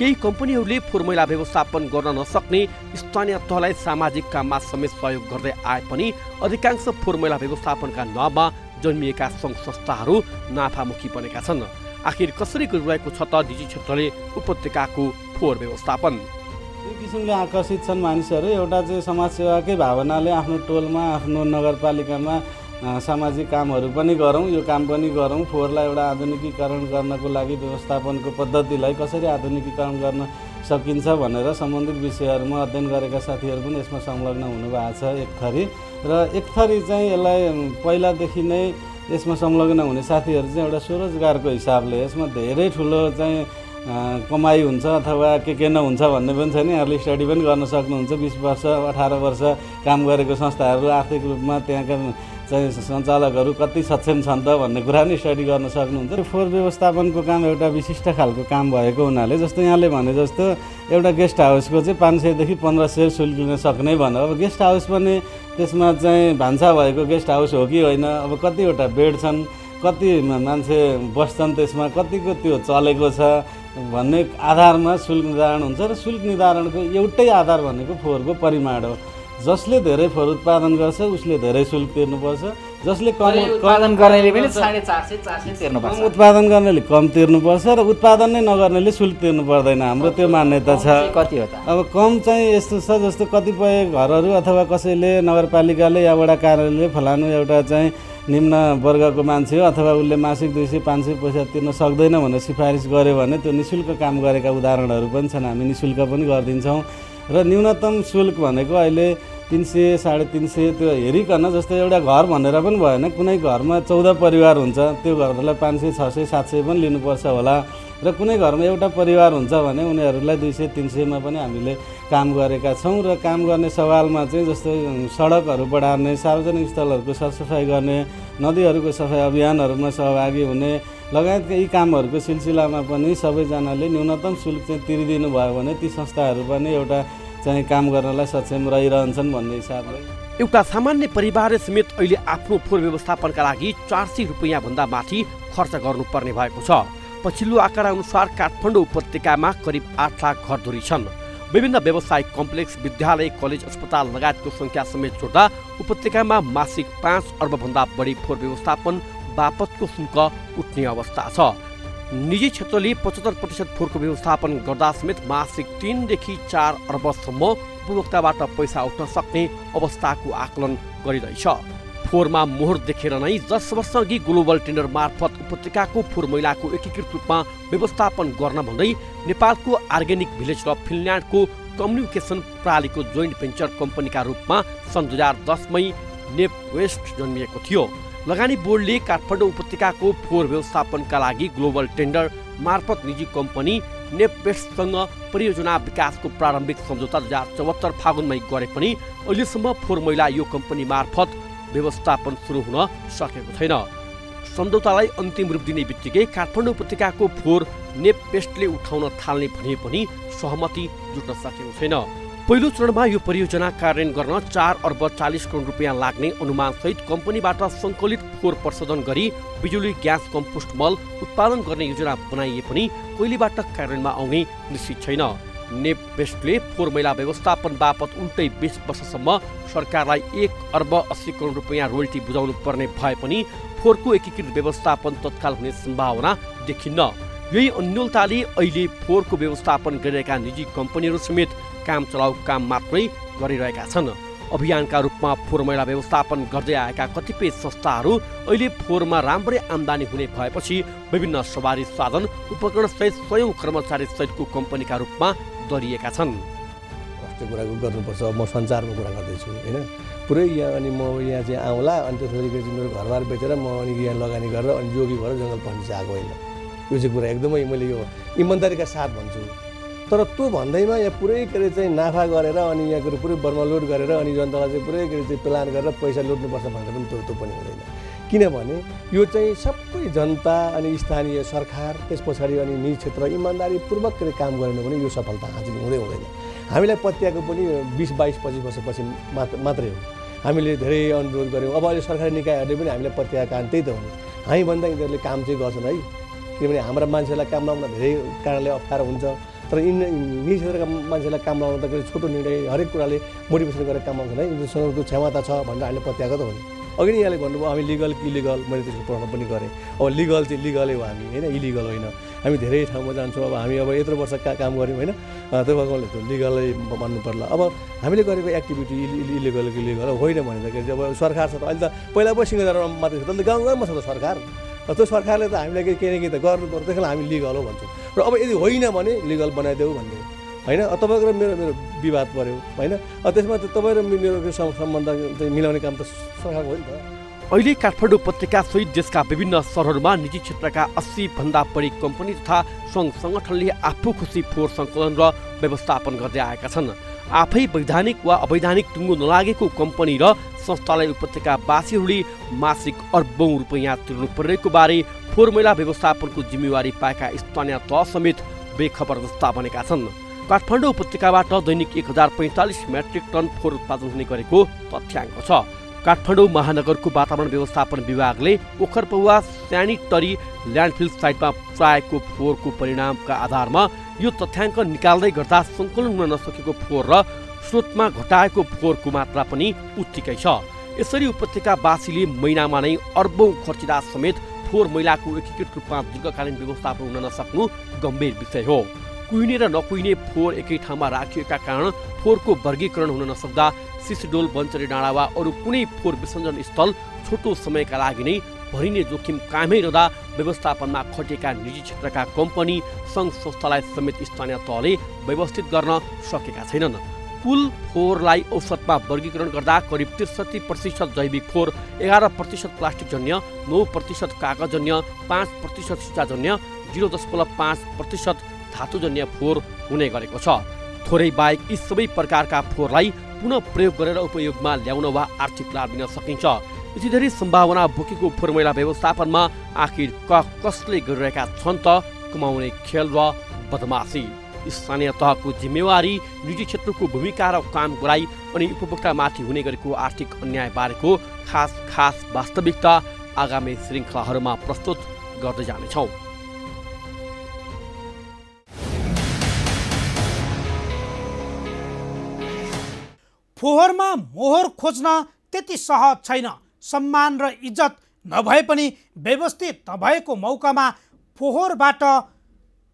केही कम्पनीहरूले फोहोर मैला व्यवस्थापन गर्न नसक्ने स्थानीय तहलाई सामाजिक काममा समेत सहयोग गर्दै आए पनि अधिकांश फोहोर मैला व्यवस्थापनका नाममा जन्मिएका सङ्घ संस्थाहरू नाफामुखी बनेका छन्। आखिर कसरी गरिरहेको छ त निजी क्षेत्रले उपत्यकाको फोहोर व्यवस्थापन? दुई किसिमले आकर्षित छन् मानिसहरू। एउटा चाहिँ समाजसेवाकै भावनाले आफ्नो टोलमा आफ्नो नगरपालिकामा सामाजिक कामहरू पनि गरौँ, यो काम पनि गरौँ, फोहोरलाई एउटा आधुनिकीकरण गर्नको लागि व्यवस्थापनको पद्धतिलाई कसरी आधुनिकीकरण गर्न सकिन्छ भनेर सम्बन्धित विषयहरूमा अध्ययन गरेका साथीहरू पनि यसमा संलग्न हुनुभएको छ एक थरी। र एक थरी चाहिँ यसलाई पहिलादेखि नै यसमा संलग्न हुने साथीहरू चाहिँ एउटा स्वरोजगारको हिसाबले यसमा धेरै ठुलो चाहिँ कमाइ हुन्छ अथवा के नहुन्छ भन्ने पनि छैन। यहाँहरूले स्टडी पनि गर्न सक्नुहुन्छ। 20 वर्ष 18 वर्ष काम गरेको संस्थाहरू आर्थिक रूपमा त्यहाँका चाहिँ सञ्चालकहरू कति सक्षम छन् त भन्ने कुरा पनि स्टडी गर्न सक्नुहुन्छ। फोहोर व्यवस्थापनको काम एउटा विशिष्ट खालको काम भएको हुनाले जस्तो यहाँले भने जस्तो एउटा गेस्ट हाउसको चाहिँ 500 देखि 1500 शुल्क लिन सक्ने भन्यो। अब गेस्ट हाउस पनि त्यसमा चाहिँ भान्सा भएको गेस्ट हाउस हो कि होइन, अब कतिवटा बेड छन्, कति मान्छे बस्छन्, त्यसमा कतिको त्यो चलेको छ भन्ने आधारमा शुल्क निर्धारण हुन्छ। र शुल्क निर्धारणको एउटै आधार भनेको फोहोरको परिमाण हो। जसले धेरै फोहोर उत्पादन गर्छ उसले धेरै शुल्क तिर्नुपर्छ, जसले कम उत्पादन गर्नेले पनि 450 तिर्नुपर्छ, कम उत्पादन गर्नेले कम तिर्नुपर्छ र उत्पादन नै नगर्नेले शुल्क तिर्नु पर्दैन। हाम्रो त्यो मान्यता छ। कति हो त? अब कम चाहिँ यस्तो छ जस्तो कतिपय घरहरू अथवा कसैले नगरपालिकाले या वडा कार्यालयले फलानु एउटा चाहिँ निम्न वर्गको मान्छे हो अथवा उसले मासिक 200-500 पैसा तिर्न सक्दैन भनेर सिफारिस गर्यो भने त्यो निःशुल्क काम गरेका उदाहरणहरू पनि छन्। हामी निःशुल्क पनि गरिदिन्छौँ। र न्यूनतम शुल्क भनेको अहिले 300, 350 त्यो हेरिकन जस्तो एउटा घर भनेर पनि भएन। कुनै घरमा 14 परिवार हुन्छ, त्यो घरलाई 500, 600, 700 पनि लिनुपर्छ होला। र कुनै घरमा एउटा परिवार हुन्छ भने उनीहरूलाई 200-300 मा पनि हामीले काम गरेका छौँ। र काम गर्ने सवालमा चाहिँ जस्तो सडकहरू बढार्ने, सार्वजनिक स्थलहरूको सरसफाइ गर्ने, नदीहरूको सफाइ अभियानहरूमा सहभागी हुने लगायतका यी कामहरूको सिलसिलामा पनि सबैजनाले न्यूनतम शुल्क चाहिँ तिरिदिनु भयो भने ती संस्थाहरू पनि एउटा चाहिँ काम गर्नलाई सक्षम रहिरहन्छन् भन्ने हिसाबले। एउटा सामान्य परिवारले समेत अहिले आफ्नो फोहोर व्यवस्थापनका लागि 400 रुपैयाँ भन्दा माथि खर्च गर्नुपर्ने भएको छ। पछिल्लो आँकडा अनुसार काठमाडौँ उपत्यकामा करिब 8 लाख घरधुरी छन्। विभिन्न व्यावसायिक कम्प्लेक्स, विद्यालय, कलेज, अस्पताल लगायतको संख्या समेत जोड्दा उपत्यकामा मासिक 5 अर्ब भन्दा बढी फोहोर व्यवस्थापन बापतको शुल्क उठ्ने अवस्था छ। निजी क्षेत्रले 75% फोहोरको व्यवस्थापन गर्दा समेत मासिक 3 देखि 4 अर्बसम्म उपभोक्ताबाट पैसा उठ्न सक्ने अवस्थाको आकलन गरिँदैछ। फोहोरमा मोहर देखेर नै 10 वर्ष अघि ग्लोबल टेन्डर मार्फत उपत्यकाको फोहोर मैलाको एकीकृत रूपमा व्यवस्थापन गर्न भन्दै नेपालको अर्ग्यानिक भिलेज र फिनल्यान्डको कम्युनिकेसन प्रणालीको जोइन्ट भेन्चर कम्पनीका रूपमा सन् 2010 मै नेप वेस्ट जन्मिएको थियो। लगानी बोर्डले काठमाडौँ उपत्यकाको फोहोर व्यवस्थापनका लागि ग्लोबल टेन्डर मार्फत निजी कम्पनी नेप वेस्टसँग परियोजना विकासको प्रारम्भिक सम्झौता 2074 फागुनमै गरे पनि अहिलेसम्म फोहोर मैला यो कम्पनी मार्फत व्यवस्थापन सुरु हुन सकेको छैन। सम्झौतालाई अन्तिम रूप दिने बित्तिकै काठमाडौँ उपत्यकाको फोहोर नेप वेस्टले उठाउन थाल्ने भने पनि सहमति जुट्न सकेको छैन। पहिलो चरणमा यो परियोजना कार्यान्वयन गर्न 4 अर्ब 40 करोड रुपियाँ लाग्ने अनुमानसहित कम्पनीबाट सङ्कलित फोहोर प्रशोधन गरी बिजुली, ग्यास, कम्पोस्ट मल उत्पादन गर्ने योजना बनाइए पनि कहिलेबाट कार्यान्वयनमा आउने निश्चित छैन। नेप वेस्टले फोहोर मैला व्यवस्थापन बापत उल्टै 20 वर्षसम्म सरकारलाई 1 अर्ब 80 करोड रुपियाँ रोयल्टी बुझाउनु पर्ने भए पनि फोहोरको एकीकृत व्यवस्थापन तत्काल हुने सम्भावना देखिन्न। यही अन्योलताले अहिले फोहोरको व्यवस्थापन गरिरहेका निजी कम्पनीहरू समेत काम चलाउ काम मात्रै गरिरहेका छन्। अभियानका रूपमा फोहोर मैला व्यवस्थापन गर्दै आएका कतिपय संस्थाहरू अहिले फोहोरमा राम्रै आम्दानी हुने भएपछि विभिन्न सवारी साधन उपकरणसहित 100 कर्मचारी सहितको कम्पनीका रूपमा दरिएका छन्। राष्ट्रिय कुराको गर्नुपर्छ। म सञ्चारमा कुरा गर्दैछु होइन, पुरै यहाँ अनि म यहाँ चाहिँ आउँला अनि त्यसपछि मेरो घरबार बेचेर म अनि यहाँ लगानी गरेर अनि जोगी भएर जङ्गल पस्न चाहेको होइन। यो चाहिँ कुरा एकदमै मैले यो इमान्दारीका साथ भन्छु। तर त्यो भन्दैमा यहाँ पुरै के अरे चाहिँ नाफा गरेर अनि यहाँ पुरै बर्मालोड गरेर अनि जनतालाई चाहिँ पुरै के अरे चाहिँ प्लान गरेर पैसा लुट्नुपर्छ भनेर पनि त्यो पनि हुँदैन। किनभने यो चाहिँ सबै जनता अनि स्थानीय सरकार त्यस पछाडि अनि निजी क्षेत्र इमान्दारीपूर्वक के अरे काम गरेन भने यो सफलता हासिल हुँदैन। हामीलाई पत्याएको पनि 20, 22, 25 वर्षपछि मात्रै हो। हामीले धेरै अनुरोध गऱ्यौँ। अब अहिले सरकारी निकायहरूले पनि हामीलाई पत्याएको कारण त्यही त हो नि, हामीभन्दा यिनीहरूले काम चाहिँ गर्छन् है। किनभने हाम्रा मान्छेलाई काम लाउन धेरै कारणले अप्ठ्यारो हुन्छ। तर निजी क्षेत्रका मान्छेलाई काम लाउन त छोटो निर्णय हरेक कुराले मोटिभेसन गरेर काम लाउँछन् है। यिनीहरूसँग त्यो क्षमता छ भनेर हामीले पत्याएको त हो नि। अघि नै यहाँले भन्नुभयो हामी लिगल कि इलिगल, मैले त्यसको प्रश्न पनि गरेँ। अब लिगल चाहिँ लिगलै हो हामी होइन, इलिगल होइन। हामी धेरै ठाउँमा जान्छौँ। अब हामी अब यत्रो वर्ष काम गऱ्यौँ होइन, त्यो भएकोले त्यो लिगलै मान्नु पर्ला। अब हामीले गरेको एक्टिभिटी इलिगल कि लिगल होइन भन्दाखेरि चाहिँ अब सरकार छ त अहिले त पहिला पो सिंहदरबारमा मात्रै छ, त गाउँ गाउँमा छ त सरकार। त्यो सरकारले त हामीलाई केही न केही त गर्नु पर्छ, त्यस कारण हामी लिगल हो भन्छौँ। र अब यदि होइन भने लिगल बनाइदेऊ भन्ने होइन। तपाईँको र मेरो विवाद पऱ्यो होइन, त्यसमा त तपाईँ र मेरो सम्बन्ध मिलाउने काम त सरकारको हो नि त। अहिले काठमाडौँ उपत्यका सहित देशका विभिन्न सहरहरूमा निजी क्षेत्रका 80 भन्दा बढी कम्पनी तथा सङ्घ सङ्गठनले आफू खुसी फोहोर सङ्कलन र व्यवस्थापन गर्दै आएका छन्। आफै वैधानिक वा अवैधानिक टुङ्गो नलागेको कम्पनी र संस्थालाई उपत्यकावासीहरूले मासिक अरबौं रुपैयाँ तिर्नु परिरहेको बारे फोहोर मैला व्यवस्थापनको जिम्मेवारी पाएका स्थानीय तह समेत बेखबर जस्ता बनेका छन्। काठमाडौँ उपत्यकाबाट दैनिक 1045 मेट्रिक टन फोहोर उत्पादन हुने गरेको तथ्याङ्क छ। काठमाडौँ महानगरको वातावरण व्यवस्थापन विभागले ओखरपौवा स्यानिटरी ल्यान्डफिल साइटमा पुर्याएको फोहोरको परिणामका आधारमा यो तथ्याङ्क निकाल्दै गर्दा सङ्कलन हुन नसकेको फोहोर र स्रोतमा घटाएको फोहोरको मात्रा पनि उत्तिकै छ। यसरी उपत्यकावासीले महिनामा नै अर्बौं खर्चिँदा समेत फोहोर मैलाको एकीकृत रूपमा दीर्घकालीन व्यवस्थापन हुन नसक्नु गम्भीर विषय हो। कुहिने र नकुहिने फोहोर एकै ठाउँमा राखिएका कारण फोहोरको वर्गीकरण हुन नसक्दा सिसडोल, बन्चरी डाँडा वा अरू कुनै फोहोर विसर्जन स्थल छोटो समयका लागि नै भरिने जोखिम कायमै रहँदा व्यवस्थापनमा खटिएका निजी क्षेत्रका कम्पनी सङ्घ संस्थालाई समेत स्थानीय तहले व्यवस्थित गर्न सकेका छैनन्। कुल फोहोरलाई औसतमा वर्गीकरण गर्दा करिब 63% जैविक फोहोर, 11% प्लास्टिकजन्य, 9% कागजजन्य, 5% सिसाजन्य, 0.5% धातुजन्य फोहोर हुने गरेको छ। थोरै बाहेक यी सबै प्रकारका फोहोरलाई पुनः प्रयोग गरेर उपयोगमा ल्याउन वा आर्थिक लाभ लिन सकिन्छ। यति धेरै सम्भावना बोकेको फोहोर मैला व्यवस्थापनमा आखिर कसले गरिरहेका छन् त कमाउने खेल र बदमासी? स्थानीय तहको जिम्मेवारी, निजी क्षेत्रको भूमिका र काम गराई अनि उपभोक्तामाथि हुने गरेको आर्थिक अन्याय बारेको खास वास्तविकता आगामी श्रृङ्खलाहरूमा प्रस्तुत गर्दै जानेछौँ। फोहोरमा मोहर खोज्न त्यति सहज छैन। सम्मान र इज्जत नभए पनि व्यवस्थित नभएको मौकामा फोहोरबाट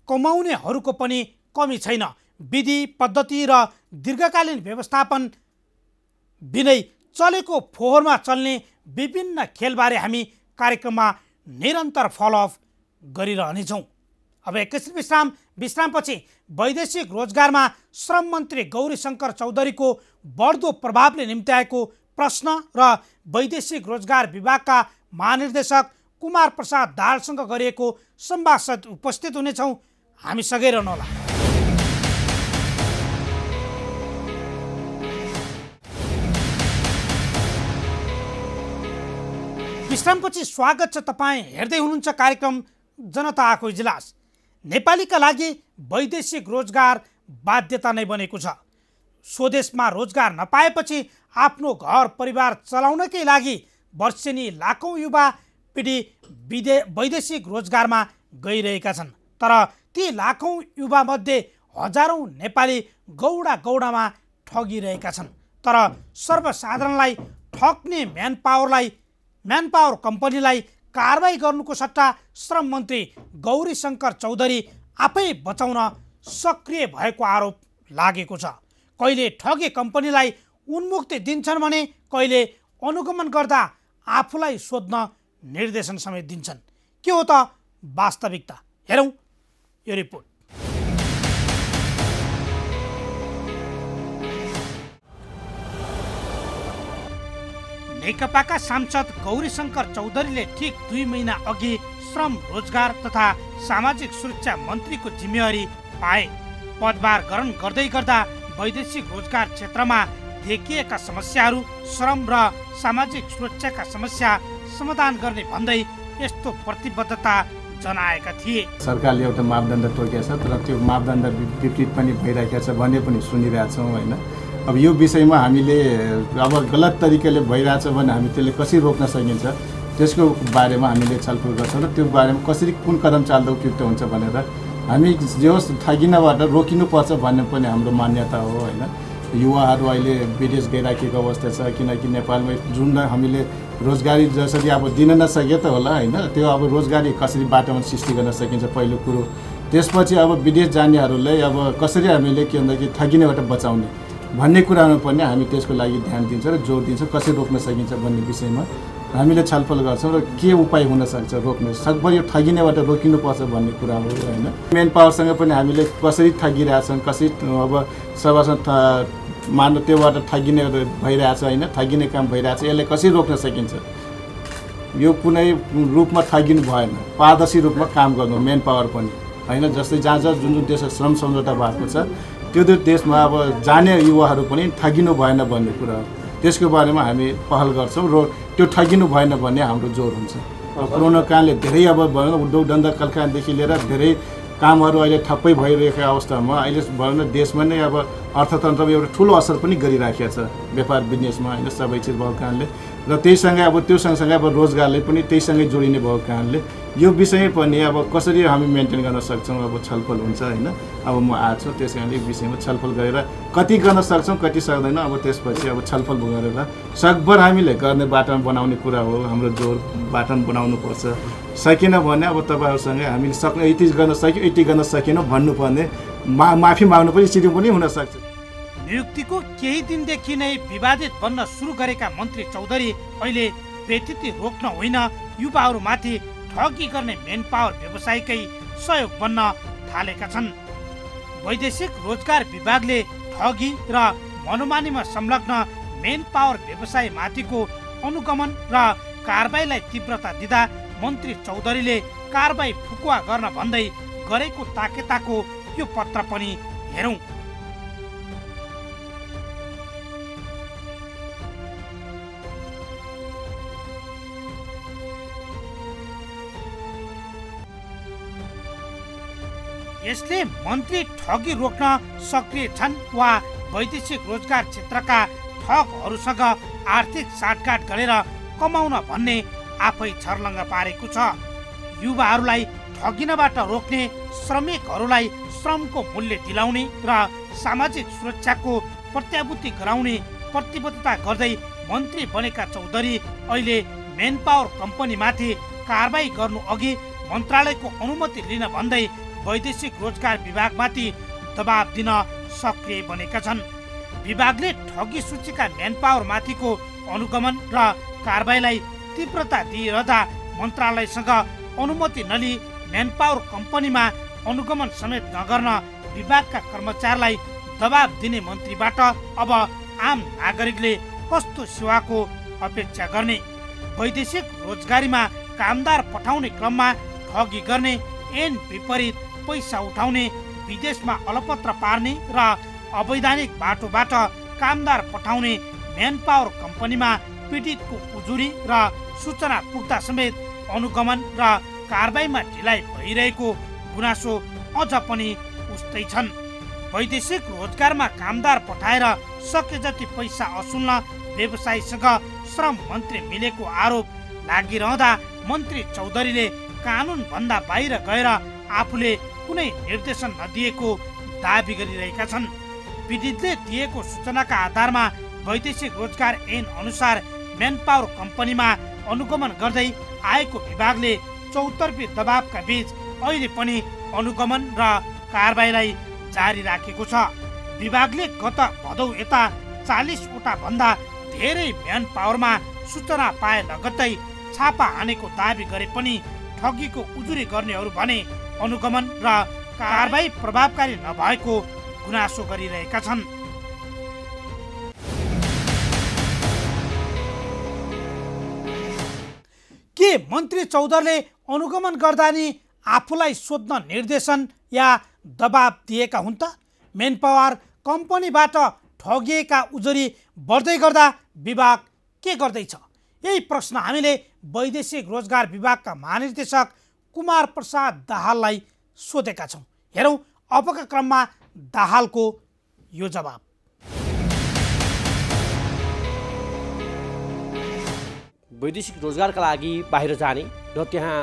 कमाउनेहरूको पनि कमी छैन। विधि पद्धति र दीर्घकालीन व्यवस्थापन बिनै चलेको फोहोरमा चल्ने विभिन्न खेलबारे हामी कार्यक्रममा निरन्तर फलोअप गरिरहनेछौँ। अब एकैछिन विश्रामपछि वैदेशिक रोजगारमा श्रम मन्त्री गौरीशङ्कर चौधरीको बढ्दो प्रभावले निम्त्याएको प्रश्न र वैदेशिक रोजगार विभागका महानिर्देशक कुमार प्रसाद दाहालसँग गरिएको संवाद उपस्थित हुनेछौँ। हामी सँगै रहनुहोला। विश्रामपछि स्वागत छ। तपाईँ हेर्दै हुनुहुन्छ कार्यक्रम जनताको इजलास। नेपालीका लागि वैदेशिक रोजगार बाध्यता नै बनेको छ। स्वदेशमा रोजगार नपाएपछि आफ्नो घर परिवार चलाउनकै लागि वर्षेनी लाखौँ युवा पिँढी वैदेशिक रोजगारमा गइरहेका छन्। तर ती लाखौँ युवामध्ये हजारौँ नेपाली गौडामा ठगिरहेका छन्। तर सर्वसाधारणलाई ठग्ने म्यानपावर कम्पनीलाई कारबाही गर्नुको सट्टा श्रम मन्त्री गौरीशङ्कर चौधरी आफै बचाउन सक्रिय भएको आरोप लागेको छ। कहिले ठगे कम्पनीलाई उन्मुक्ति दिन्छन् भने कहिले अनुगमन गर्दा आफूलाई सोध्न निर्देशन समेत दिन्छन्। के हो त वास्तविकता? हेरौँ यो रिपोर्ट। नेकपाका सांसद गौरीशङ्कर चौधरीले ठिक 2 महिना अघि श्रम रोजगार तथा सामाजिक सुरक्षा मन्त्रीको जिम्मेवारी पाए। पदभार ग्रहण गर्दै गर्दा वैदेशिक रोजगार क्षेत्रमा देखिएका समस्याहरू, श्रम र सामाजिक सुरक्षाका समस्या समाधान गर्ने भन्दै यस्तो प्रतिबद्धता जनाएका थिए। सरकारले एउटा मापदण्ड तोकेको छ, तर त्यो मापदण्ड विपरीत पनि भइरहेको छ भन्ने पनि सुनिरहेछौँ होइन। अब यो विषयमा हामीले अब गलत तरिकाले भइरहेछ भने हामी त्यसले कसरी रोक्न सकिन्छ त्यसको बारेमा हामीले छलफल गर्छौँ र त्यो बारेमा कसरी कुन कदम चाल्दा उपयुक्त हुन्छ भनेर हामी जो ठगिनबाट रोकिनुपर्छ भन्ने पनि हाम्रो मान्यता हो होइन। युवाहरू अहिले विदेश गइराखेको अवस्था छ, किनकि नेपालमा जुन हामीले रोजगारी जसरी अब दिन नसके त होला होइन, त्यो अब रोजगारी कसरी बाटोमा सृष्टि गर्न सकिन्छ पहिलो कुरो। त्यसपछि अब विदेश जानेहरूलाई अब कसरी हामीले के भन्दाखेरि ठगिनेबाट बचाउने भन्ने कुरामा पनि हामी त्यसको लागि ध्यान दिन्छौँ र जोड दिन्छौँ। कसरी रोक्न सकिन्छ भन्ने विषयमा हामीले छलफल गर्छौँ र के उपाय हुनसक्छ रोक्ने, सकभर यो ठगिनेबाट रोकिनुपर्छ भन्ने कुरा हो होइन। मेन पावरसँग पनि हामीले कसरी ठगिरहेछन्, कसरी अब सबैसँग मान्नु त्योबाट ठगिने भइरहेछ होइन, ठगिने काम भइरहेछ, यसलाई कसरी रोक्न सकिन्छ। यो कुनै रूपमा ठगिनु भएन, पारदर्शी रूपमा काम गर्नु मेन पावर पनि होइन। जस्तै जहाँ जहाँ जुन जुन देशमा श्रम सम्झौता भएको छ त्यो देशमा अब जाने युवाहरू पनि ठगिनु भएन भन्ने कुरा हो। त्यसको बारेमा हामी पहल गर्छौँ र त्यो ठगिनु भएन भन्ने हाम्रो जोड हुन्छ। कोरोना कालले धेरै अब भनौँ उद्योग धन्दा कलकारदेखि लिएर धेरै कामहरू अहिले ठप्पै भइरहेको अवस्थामा अहिले भनौँ देशमा नै अब अर्थतन्त्रमा एउटा ठुलो असर पनि गरिराखेको छ व्यापार बिजनेसमा होइन, सबै चिज भएको कारणले र त्यहीसँगै अब त्यो सँगसँगै अब रोजगारले पनि त्यहीसँगै जोडिने भएको कारणले यो विषय पनि अब कसरी हामी मेन्टेन गर्न सक्छौँ अब छलफल हुन्छ होइन। अब म आएको छु त्यस कारणले यो विषयमा छलफल गरेर कति गर्न सक्छौँ कति सक्दैन अब त्यसपछि अब छलफल गरेर सकभर हामीले गर्ने बाटोमा बनाउने कुरा हो। हाम्रो जोर बाटोमा बनाउनुपर्छ, सकेन भने अब तपाईँहरूसँग हामीले सक्ने यति गर्न सक्यो यति गर्न सकेन भन्नुपर्ने माफी माग्नु पनि सिधै पनि हुनसक्छ। नियुक्तिको केही दिनदेखि नै विवादित बन्न सुरु गरेका मन्त्री चौधरी अहिले बेथिति रोक्न होइन युवाहरूमाथि ठगी गर्ने मेन पावर व्यवसायकै सहयोग बन्न थालेका छन्। वैदेशिक रोजगार विभागले ठगी र मनोमानीमा संलग्न मेन पावर व्यवसायमाथिको अनुगमन र कारबाहीलाई तीव्रता दिँदा मन्त्री चौधरीले कारबाही फुकुवा गर्न भन्दै गरेको ताकेताको यो पत्र पनि हेरौँ। यसले मन्त्री ठगी रोक्न सक्रिय छन् वा वैदेशिक रोजगार क्षेत्रका ठगहरूसँग आर्थिक साटगाट गरेर कमाउन भन्ने आफै छर्लङ्ग पारेको छ। युवाहरूलाई ठगिनबाट रोक्ने, श्रमिकहरूलाई श्रमको मूल्य दिलाउने र सामाजिक सुरक्षाको प्रत्याभूति गराउने प्रतिबद्धता गर्दै मन्त्री बनेका चौधरी अहिले मेन पावर कम्पनीमाथि कारबाही गर्नु अघि मन्त्रालयको अनुमति लिन भन्दै वैदेशिक रोजगार विभागमाथि दबाब दिन सक्रिय बनेका छन्। विभागले ठगी सूचीका मेन पावर माथिको अनुगमन र कारबाहीलाई तीव्रता दिइरहँदा मन्त्रालयसँग अनुमति नलिई मेन पावर कम्पनीमा अनुगमन समेत नगर्न विभागका कर्मचारीलाई दबाब दिने मन्त्रीबाट अब आम नागरिकले कस्तो सेवाको अपेक्षा गर्ने? वैदेशिक रोजगारीमा कामदार पठाउने क्रममा ठगी गर्ने, एन विपरीत पैसा उठाउने, विदेशमा अलपत्र पार्ने र अवैधानिक बाटोबाट कामदार पठाउने मेन पावर कम्पनीमा पीडितको उजुरी र सूचना पुग्दा समेत अनुगमन र कारबाहीमा ढिलाइ भइरहेको गुनासो अझ पनि उस्तै छन्। वैदेशिक रोजगारमा कामदार पठाएर सके जति पैसा असुल्न व्यवसायीसँग श्रम मन्त्री मिलेको आरोप लागिरहँदा मन्त्री चौधरीले कानुन भन्दा बाहिर गएर आफूले कुनै निर्देशन नदिएको दाबी गरिरहेका छन्। पीडितले दिएको सूचनाका आधारमा वैदेशिक रोजगार ऐन अनुसार मेन पावर कम्पनीमा अनुगमन गर्दै आएको विभागले चौतर्फी दबावका बीच अहिले पनि अनुगमन र कारबाहीलाई जारी राखेको छ। विभागले गत भदौ यता 40 वटा भन्दा धेरै मेन पावरमा सूचना पाए लगत्तै छापा हानेको दाबी गरे पनि ठगीको उजुरी गर्नेहरू भने अनुगमन र कारबाही प्रभावकारी नभएको गुनासो गरिरहेका छन्। के के मन्त्री चौधरीले अनुगमन गर्दा नि आफूलाई सोध्न निर्देशन या दबाब दिएका हुन् त? मेन पावर कम्पनीबाट ठगिएका उजुरी बढ्दै गर्दा विभाग के गर्दैछ? यही प्रश्न हामीले वैदेशिक रोजगार विभागका महानिर्देशक कुमार प्रसाद दाहाललाई सोधेका छौँ। हेरौँ अबका क्रममा दाहालको यो जवाब। वैदेशिक रोजगारका लागि बाहिर जाने र त्यहाँ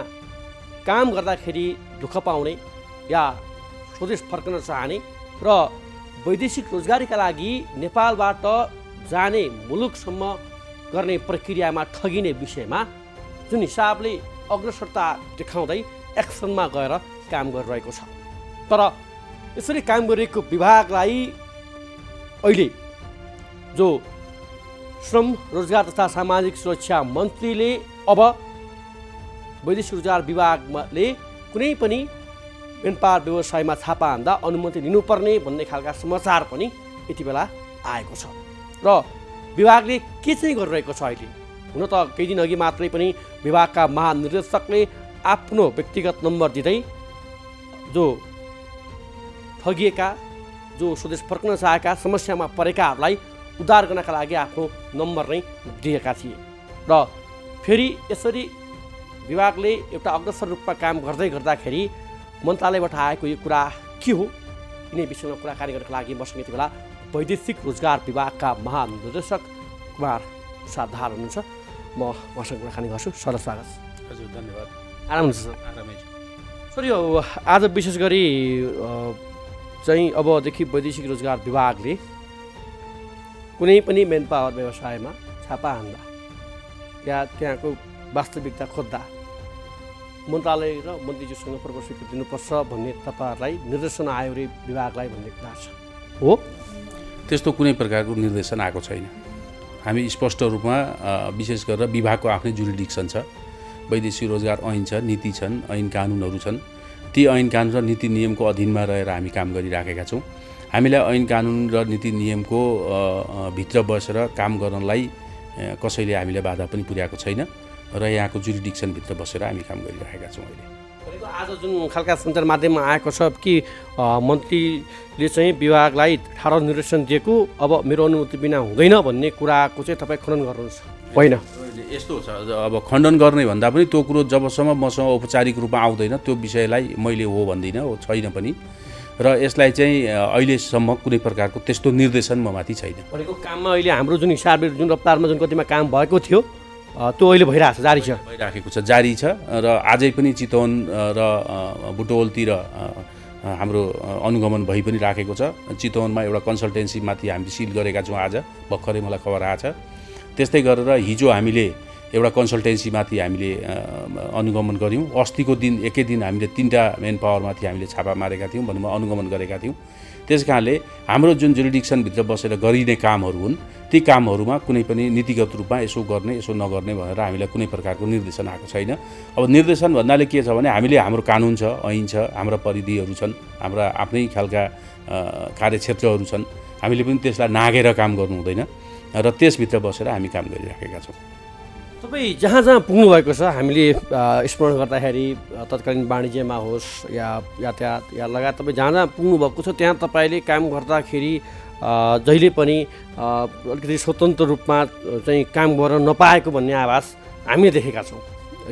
काम गर्दाखेरि दुःख पाउने या स्वदेश फर्कन चाहने र वैदेशिक रोजगारीका लागि नेपालबाट जाने मुलुकसम्म गर्ने प्रक्रियामा ठगिने विषयमा जुन हिसाबले अग्रसरता देखाउँदै एक्सनमा गएर काम गरिरहेको छ। तर यसरी काम गरिरहेको विभागलाई अहिले जो श्रम रोजगार तथा सामाजिक सुरक्षा मन्त्रीले अब वैदेशिक रोजगार विभागले कुनै पनि मेनपावर व्यवसायमा छापा हान्दा अनुमति लिनुपर्ने भन्ने खालका समाचार पनि यति बेला आएको छ। र विभागले के चाहिँ गरिरहेको छ अहिले? हुन त केही दिन अघि मात्रै पनि विभागका महानिर्देशकले आफ्नो व्यक्तिगत नम्बर दिँदै जो ठगिएका, जो स्वदेश फर्कन चाहेका, समस्यामा परेकाहरूलाई उद्धार गर्नका लागि आफ्नो नम्बर नै दिएका थिए। र फेरि यसरी विभागले एउटा अग्रसर रूपमा काम गर्दै गर्दाखेरि मन्त्रालयबाट आएको यो कुरा के हो, यिनै विषयमा कुराकानी गर्नका लागि मसँग यति बेला वैदेशिक रोजगार विभागका महानिर्देशक कुमार प्रसाद दाहाल हुनुहुन्छ। म उहाँसँग कुराकानी गर्छु। सर स्वागत। हजुर धन्यवाद। आराम हुन्छ सर? आरामै छ सर। यो आज विशेष गरी चाहिँ अबदेखि वैदेशिक रोजगार विभागले कुनै पनि मेन पावर व्यवसायमा छापा हान्दा या त्यहाँको वास्तविकता खोज्दा मन्त्रालय र मन्त्रीज्यूसँग पूर्व स्वीकृति दिनुपर्छ भन्ने तपाईँहरूलाई निर्देशन आयो रे विभागलाई भन्ने कुरा छ हो? त्यस्तो कुनै प्रकारको निर्देशन आएको छैन। हामी स्पष्ट रूपमा विशेष गरेर विभागको आफ्नै जुरिडिक्सन छ, वैदेशिक रोजगार ऐन छ, नीति छन्, ऐन कानुनहरू छन्। ती ऐन कानुन र नीति नियमको अधीनमा रहेर हामी काम गरिराखेका छौँ। हामीलाई ऐन कानुन र नीति नियमको भित्र बसेर काम गर्नलाई कसैले हामीले बाधा पनि पुर्याएको छैन र यहाँको जुरिडिक्सनभित्र बसेर हामी काम गरिरहेका छौँ। अहिले आज जुन खालका सञ्चार माध्यममा आएको छ कि मन्त्रीले चाहिँ विभागलाई ठाडो निर्देशन दिएको, अब मेरो अनुमति बिना हुँदैन भन्ने कुराको चाहिँ तपाईँ खण्डन गर्नुहुन्छ होइन? यस्तो छ, अब खण्डन गर्ने भन्दा पनि त्यो कुरो जबसम्म मसँग औपचारिक रूपमा आउँदैन त्यो विषयलाई मैले हो भन्दिनँ, हो छैन पनि। र यसलाई चाहिँ अहिलेसम्म कुनै प्रकारको त्यस्तो निर्देशन ममाथि छैन। भनेको काममा अहिले हाम्रो जुन हिसाबले जुन रफ्तारमा जुन गतिमा काम भएको थियो त्यो अहिले भइरहेको छ, जारी छ? भइराखेको छ, जारी छ। र आजै पनि चितवन र बुटवलतिर हाम्रो अनुगमन भइ पनि राखेको छ। चितवनमा एउटा कन्सल्टेन्सीमाथि हामीले सिल गरेका छौँ, आज भर्खरै मलाई खबर आएको छ। त्यस्तै गरेर हिजो हामीले एउटा कन्सल्टेन्सीमाथि हामीले अनुगमन गऱ्यौँ। अस्तिको दिन एकै दिन हामीले 3टा मेन पावरमाथि हामीले छापा मारेका थियौँ, भनौँ अनुगमन गरेका थियौँ। त्यस कारणले हाम्रो जुन जुरिडिक्सनभित्र बसेर गरिने कामहरू हुन् ती कामहरूमा कुनै पनि नीतिगत रूपमा यसो गर्ने यसो नगर्ने भनेर हामीलाई कुनै प्रकारको निर्देशन आएको छैन। अब निर्देशन भन्नाले के छ भने हामीले हाम्रो कानुन छ, ऐन छ, हाम्रा परिधिहरू छन्, हाम्रा आफ्नै खालका कार्यक्षेत्रहरू छन्। हामीले पनि त्यसलाई नागेर काम गर्नु हुँदैन र त्यसभित्र बसेर हामी काम गरिराखेका छौँ। तपाईँ जहाँ जहाँ पुग्नुभएको छ हामीले स्मरण गर्दाखेरि तत्कालीन वाणिज्यमा होस् या यातायात या लगायत तपाईँ जहाँ जहाँ पुग्नुभएको छ त्यहाँ तपाईँले काम गर्दाखेरि जहिले पनि अलिकति स्वतन्त्र रूपमा चाहिँ काम गर्न नपाएको भन्ने आभास हामीले देखेका छौँ।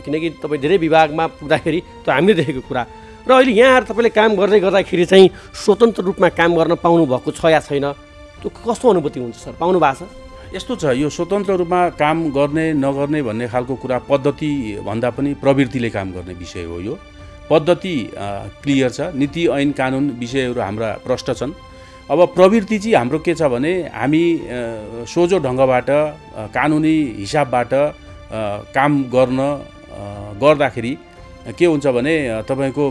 किनकि तपाईँ धेरै विभागमा पुग्दाखेरि त्यो हामीले देखेको कुरा र अहिले यहाँ आएर तपाईँले काम गर्दै गर्दाखेरि चाहिँ स्वतन्त्र रूपमा काम गर्न पाउनु भएको छ या छैन, त्यो कस्तो अनुभूति हुन्छ सर? पाउनु भएको छ? यस्तो छ, यो स्वतन्त्र रूपमा काम गर्ने नगर्ने भन्ने खालको कुरा पद्धति भन्दा पनि प्रवृत्तिले काम गर्ने विषय हो। यो पद्धति क्लियर छ, नीति ऐन कानुन विषयहरू हाम्रा प्रष्ट छन्। अब प्रवृत्ति चाहिँ हाम्रो के छ भने हामी सोझो ढङ्गबाट कानुनी हिसाबबाट काम गर्दाखेरि के हुन्छ भने तपाईँको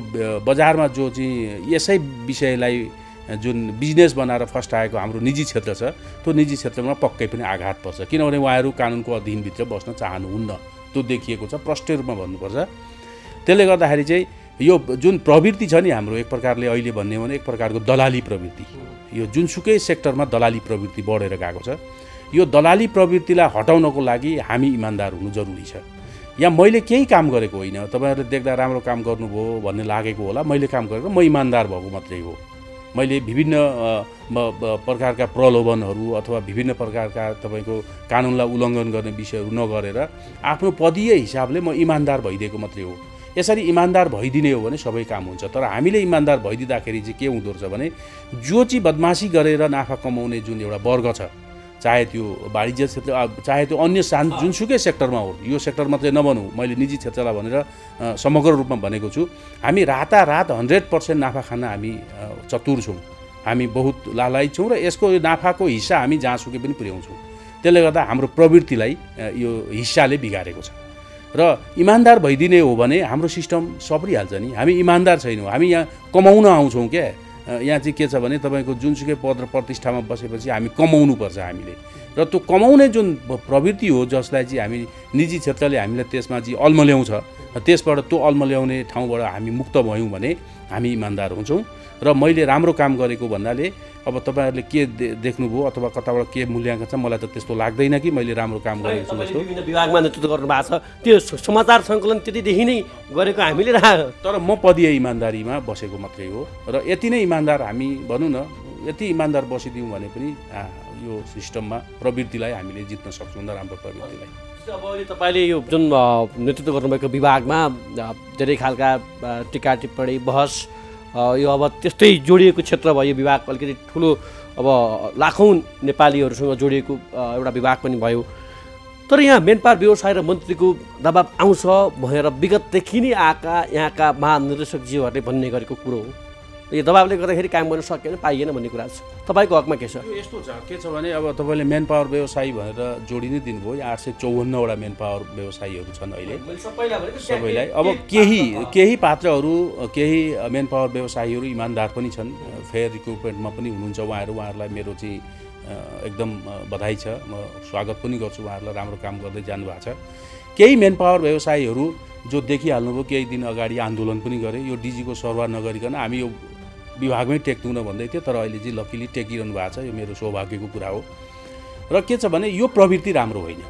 बजारमा जो चाहिँ यसै विषयलाई जुन बिजनेस बनाएर फर्स्ट आएको हाम्रो निजी क्षेत्र छ त्यो निजी क्षेत्रमा पक्कै पनि आघात पर्छ, किनभने उहाँहरू कानुनको अधीनभित्र बस्न चाहनुहुन्न, त्यो देखिएको छ, प्रष्ट रूपमा भन्नुपर्छ। त्यसले गर्दाखेरि चाहिँ यो जुन प्रवृत्ति छ नि हाम्रो, एक प्रकारले अहिले भन्ने हो भने एक प्रकारको दलाली प्रवृत्ति, यो जुनसुकै सेक्टरमा दलाली प्रवृत्ति बढेर गएको छ। यो दलाली प्रवृत्तिलाई हटाउनको लागि हामी इमान्दार हुनु जरुरी छ। यहाँ मैले केही काम गरेको होइन, तपाईँहरूले देख्दा राम्रो काम गर्नुभयो भन्ने लागेको होला, मैले काम गरेको म इमान्दार भएको मात्रै हो। मैले विभिन्न प्रकारका प्रलोभनहरू अथवा विभिन्न प्रकारका तपाईँको कानुनलाई उल्लङ्घन गर्ने विषयहरू नगरेर आफ्नो पदीय हिसाबले म इमान्दार भइदिएको मात्रै हो। यसरी इमान्दार भइदिने हो भने सबै काम हुन्छ। तर हामीले इमान्दार भइदिँदाखेरि चाहिँ के हुँदो रहेछ भने जो चाहिँ बदमासी गरेर नाफा कमाउने जुन एउटा वर्ग छ, चाहे त्यो वाणिज्य क्षेत्र चाहे त्यो अन्य जुनसुकै सेक्टरमा हो, यो सेक्टर मात्रै नभनौँ, मैले निजी क्षेत्रलाई भनेर समग्र रूपमा भनेको छु, हामी रातारात 100% नाफा खान हामी चतुर छौँ, हामी बहुत लालायित छौँ र यसको नाफाको हिस्सा हामी जहाँसुकै पनि पुर्याउँछौँ। त्यसले गर्दा हाम्रो प्रवृत्तिलाई यो हिस्साले बिगारेको छ। र इमान्दार भइदिने हो भने हाम्रो सिस्टम सप्रिहाल्छ नि। हामी इमान्दार छैनौँ, हामी यहाँ कमाउन आउँछौँ क्या। यहाँ चाहिँ के छ भने तपाईँको जुनसुकै पद र प्रतिष्ठामा बसेपछि हामी कमाउनुपर्छ हामीले, र त्यो कमाउने जुन प्रवृत्ति हो जसलाई चाहिँ हामी निजी क्षेत्रले हामीलाई त्यसमा चाहिँ अल्मल्याउँछ, त्यसबाट त्यो अल्मल्याउने ठाउँबाट हामी मुक्त भयौँ भने हामी इमान्दार हुन्छौँ। र मैले राम्रो काम गरेको भन्नाले अब तपाईँहरूले के देख्नुभयो अथवा कताबाट के मूल्याङ्कन छ, मलाई त त्यस्तो लाग्दैन कि मैले राम्रो काम गरेको छु जस्तो। विभिन्न विभागमा नेतृत्व गर्नुभएको छ, त्यो समाचार सङ्कलन त्यतिदेखि नै गरेको हामीले तर म पदीय इमान्दारीमा बसेको मात्रै हो। र यति नै इमान्दार हामी भनौँ न, यति इमान्दार बसिदिउँ भने पनि यो सिस्टममा प्रवृत्तिलाई हामीले जित्न सक्छौँ, नराम्रो प्रवृत्तिलाई। अब अहिले तपाईँले यो जुन नेतृत्व गर्नुभएको विभागमा धेरै खालका टिका टिप्पणी बहस यो अब त्यस्तै जोडिएको क्षेत्र भयो, विभाग अलिकति ठुलो अब लाखौँ नेपालीहरूसँग जोडिएको एउटा विभाग पनि भयो। तर यहाँ मेनपावर व्यवसाय र मन्त्रीको दबाब आउँछ भनेर विगतदेखि नै आएका यहाँका महानिर्देशकज्यूहरूले भन्ने गरेको कुरो हो। यो दबाबले गर्दाखेरि काम गर्न सकेन, पाइएन भन्ने कुरा छ। तपाईँको हकमा के छ? यस्तो छ, के छ भने अब तपाईँले मेन पावर व्यवसायी भनेर जोडी नै दिनुभयो। 854वटा मेन पावर व्यवसायीहरू छन् अहिले सबैलाई। अब केही पात्रहरू, केही मेन पावर व्यवसायीहरू इमान्दार पनि छन्, फेयर रिक्रुटमेन्टमा पनि हुनुहुन्छ उहाँहरूलाई मेरो चाहिँ एकदम बधाई छ, म स्वागत पनि गर्छु, उहाँहरूलाई राम्रो काम गर्दै जानुभएको छ। केही मेन पावर व्यवसायीहरू जो देखिहाल्नुभयो केही दिन अगाडि आन्दोलन पनि गरे, यो डिजीको सरवार नगरिकन हामी यो विभागमै टेक्दैनौँ भन्दै थियो, तर अहिले चाहिँ लकिली टेकिरहनु भएको छ, यो मेरो सौभाग्यको कुरा हो। र के छ भने यो प्रवृत्ति राम्रो होइन,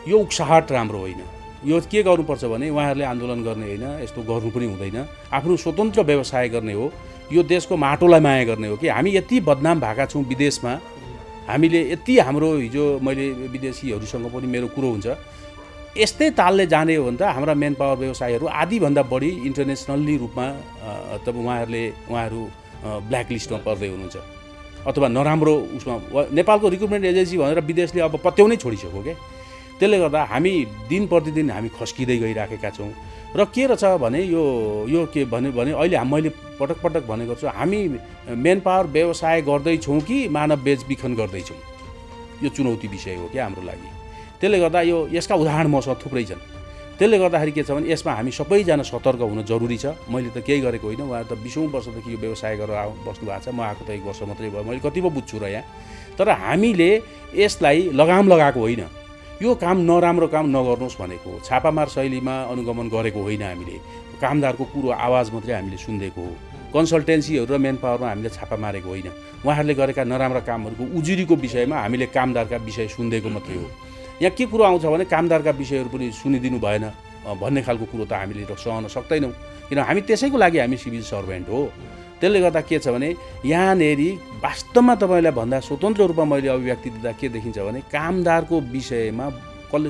यो उक्साहट राम्रो होइन। यो के गर्नुपर्छ भने उहाँहरूले आन्दोलन गर्ने होइन, यस्तो गर्नु पनि हुँदैन, आफ्नो स्वतन्त्र व्यवसाय गर्ने हो, यो देशको माटोलाई माया गर्ने हो। कि हामी यति बदनाम भएका छौँ विदेशमा, हामीले यति हाम्रो हिजो मैले विदेशीहरूसँग पनि मेरो कुरो हुन्छ, यस्तै तालले जाने हो भने त हाम्रा मेन पावर व्यवसायीहरू आधीभन्दा बढी इन्टरनेसनल्ली रूपमा तब उहाँहरू ब्ल्याकलिस्टमा पर्दै हुनुहुन्छ अथवा नराम्रो उसमा। नेपालको रिक्रुटमेन्ट एजेन्सी भनेर विदेशले अब पत्याउनै छोडिसक्यो क्या। त्यसले गर्दा हामी दिन प्रतिदिन हामी खस्किँदै गइराखेका छौँ। र के रहेछ भने यो के भने अहिले मैले पटक पटक भनेको छु, हामी मेन पावर व्यवसाय गर्दैछौँ कि मानव बेचबिखन गर्दैछौँ, यो चुनौती विषय हो क्या हाम्रो लागि। त्यसले गर्दा यसका उदाहरण मसँग थुप्रै छन्। त्यसले गर्दाखेरि के छ भने यसमा हामी सबैजना सतर्क हुन जरुरी छ। मैले त केही गरेको होइन, उहाँ त 20औँ वर्षदेखि यो व्यवसाय गरेर बस्नु भएको छ, म आएको त 1 वर्ष मात्रै भयो, मैले कति पो बुझ्छु र यहाँ। तर हामीले यसलाई लगाम लगाएको होइन, यो काम नराम्रो काम नगर्नुहोस् भनेको हो, छापामार शैलीमा अनुगमन गरेको होइन, हामीले कामदारको कुरो आवाज मात्रै हामीले सुनिदिएको हो। कन्सल्टेन्सीहरू र मेन पावरमा हामीले छापा मारेको होइन, उहाँहरूले गरेका नराम्रा कामहरूको उजुरीको विषयमा हामीले कामदारका विषय सुनिदिएको मात्रै हो। यहाँ के कुरो आउँछ भने कामदारका विषयहरू पनि सुनिदिनु भएन भन्ने खालको कुरो त हामीले सहन सक्दैनौँ, किन हामी त्यसैको लागि हामी सिभिल सर्भेन्ट हो। त्यसले गर्दा के छ भने यहाँनेरि वास्तवमा तपाईँलाई भन्दा स्वतन्त्र रूपमा मैले अभिव्यक्ति दिँदा के देखिन्छ भने कामदारको विषयमा कसले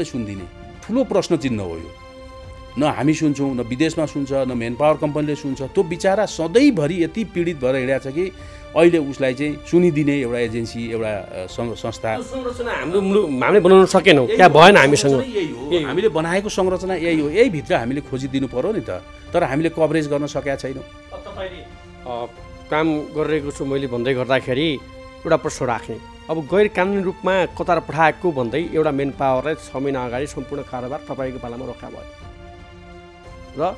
सुनिदिने ठुलो प्रश्न चिन्ह हो यो। न हामी सुन्छौँ, न विदेशमा सुन्छ, न मेन पावर कम्पनीले सुन्छ। त्यो बिचरा सधैँभरि यति पीडित भएर हिँडेको छ कि अहिले उसलाई चाहिँ सुनिदिने एउटा एजेन्सी, एउटा संस्था संरचना हामीले बनाउन सकेनौँ, क्या भएन हामीसँग। यही हो हामीले बनाएको संरचना, यही हो, यही भित्र हामीले खोजिदिनु पर्यो नि त। तर हामीले कभरेज गर्न सकेका छैनौँ। तपाईँले काम गरिरहेको छु मैले भन्दै गर्दाखेरि एउटा प्रश्न राख्ने, अब गैर कानुनी रूपमा कतार पठाएको भन्दै एउटा मेन पावरलाई 6 महिना अगाडि सम्पूर्ण कारोबार तपाईँको पालामा रोका भयो र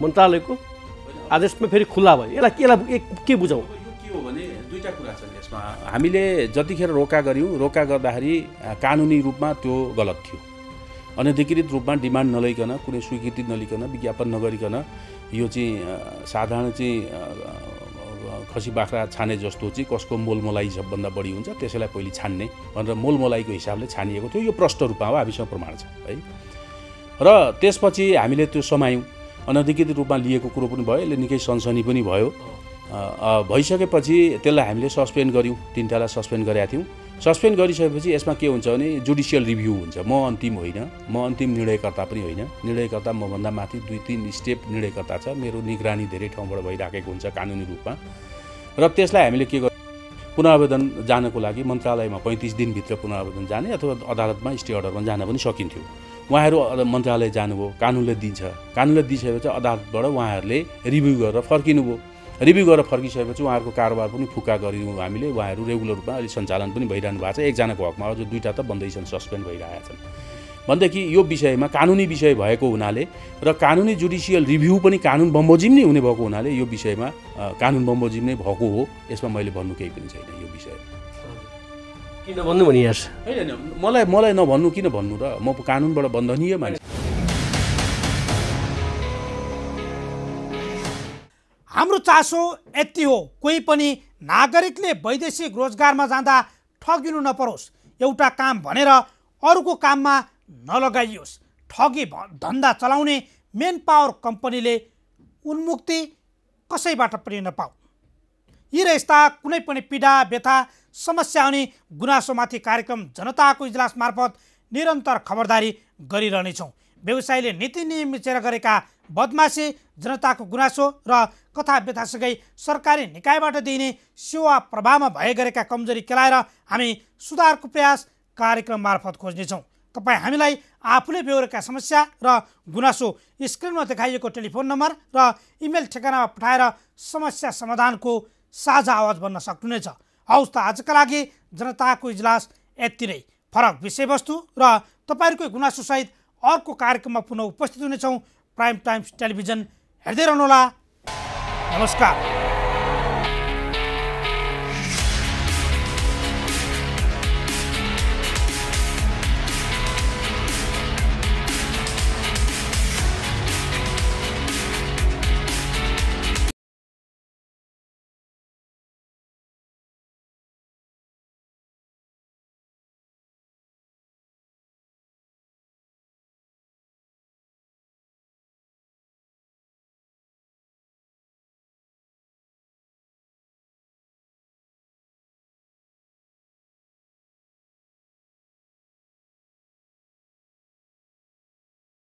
मन्त्रालयको आदेशमा फेरि खुल्ला भयो। यसलाई के बुझौँ? के हो भने दुईटा कुरा छन् यसमा। हामीले जतिखेर रोका गऱ्यौँ, रोका गर्दाखेरि कानुनी रूपमा त्यो गलत थियो। अनधिकृत रूपमा डिमान्ड नलैकन, कुनै स्वीकृति नलिकन, विज्ञापन नगरिकन यो चाहिँ साधारण चाहिँ खसी बाख्रा छाने जस्तो चाहिँ कसको मोलमोलाई सबभन्दा बढी हुन्छ त्यसैलाई पहिले छान्ने भनेर मोलमोलाइको हिसाबले छानिएको थियो। यो प्रष्ट रूपमा हो, हामीसँग प्रमाण छ है। र त्यसपछि हामीले त्यो समायौँ, अनधिकृत रूपमा लिएको कुरो पनि भयो, यसले निकै सनसनी पनि भयो। भइसकेपछि त्यसलाई हामीले सस्पेन्ड गऱ्यौँ, 3 टालाई सस्पेन्ड गरेका थियौँ। सस्पेन्ड गरिसकेपछि यसमा के हुन्छ भने जुडिसियल रिभ्यू हुन्छ। म अन्तिम होइन, म अन्तिम निर्णयकर्ता पनि होइन, निर्णयकर्ता मभन्दा माथि 2-3 स्टेप निर्णयकर्ता छ। मेरो निगरानी धेरै ठाउँबाट भइराखेको हुन्छ कानुनी रूपमा। र त्यसलाई हामीले के गर्छौँ, पुनरावेदन जानको लागि मन्त्रालयमा 35 दिनभित्र पुनरावेदन जाने अथवा अदालतमा स्टे अर्डरमा जान पनि सकिन्थ्यो। उहाँहरू मन्त्रालय जानुभयो, कानुनले दिन्छ, कानुनले दिइसकेपछि अदालतबाट उहाँहरूले रिभ्यू गरेर फर्किनुभयो। रिभ्यू गरेर फर्किसकेपछि उहाँहरूको कारोबार पनि फुक्का गरिदिउँ हामीले। उहाँहरू रेगुलर रूपमा अहिले सञ्चालन पनि भइरहनु भएको छ। एकजनाको हकमा अझ 2टा त बन्दैछन्, सस्पेन्ड भइरहेका छन्। भनेदेखि यो विषयमा कानुनी विषय भएको हुनाले र कानुनी जुडिसियल रिभ्यू पनि कानुन बमोजिम नै हुने भएको हुनाले यो विषयमा कानुन बमोजिम नै भएको हो। यसमा मैले भन्नु केही पनि छैन यो विषयमा। किन भन्नु भनि यार? होइन, मलाई नभन्नु किन भन्नु र? म कानुनबाट बन्धनीय मान्छे। हाम्रो चासो यति हो, कोही पनि नागरिकले वैदेशिक रोजगारमा जाँदा ठगिनु नपरोस्, एउटा काम भनेर अरूको काममा नलगाइयोस्। ठगी धन्दा चलाउने मेन पावर कम्पनीले उन्मुक्ति कसैबाट पनि नपाऊ। यी र यस्ता कुनै पनि पीडा व्यथा समस्या अनि गुनासोमाथि कार्यक्रम जनताको इजलास मार्फत निरन्तर खबरदारी गरिरहनेछौँ। व्यवसायीले नीति नियम मिचेर गरेका बदमासी, जनताको गुनासो र कथा व्यथासँगै सरकारी निकायबाट दिइने सेवा प्रवाहमा भए गरेका कमजोरी केलाएर हामी सुधारको प्रयास कार्यक्रम मार्फत खोज्नेछौँ। तपाईँ हामीलाई आफूले बेहोरेका समस्या र गुनासो स्क्रिनमा देखाइएको टेलिफोन नम्बर र इमेल ठेगानामा पठाएर समस्या समाधानको साझा आवाज बन्न सक्नुहुनेछ। हौस् त आजका लागि जनताको इजलास यति नै। फरक विषयवस्तु र तपाईँहरूकै गुनासोसहित अर्को कार्यक्रममा पुनः उपस्थित हुनेछौँ। प्राइम टाइम्स टेलिभिजन हेर्दै रहनुहोला। नमस्कार।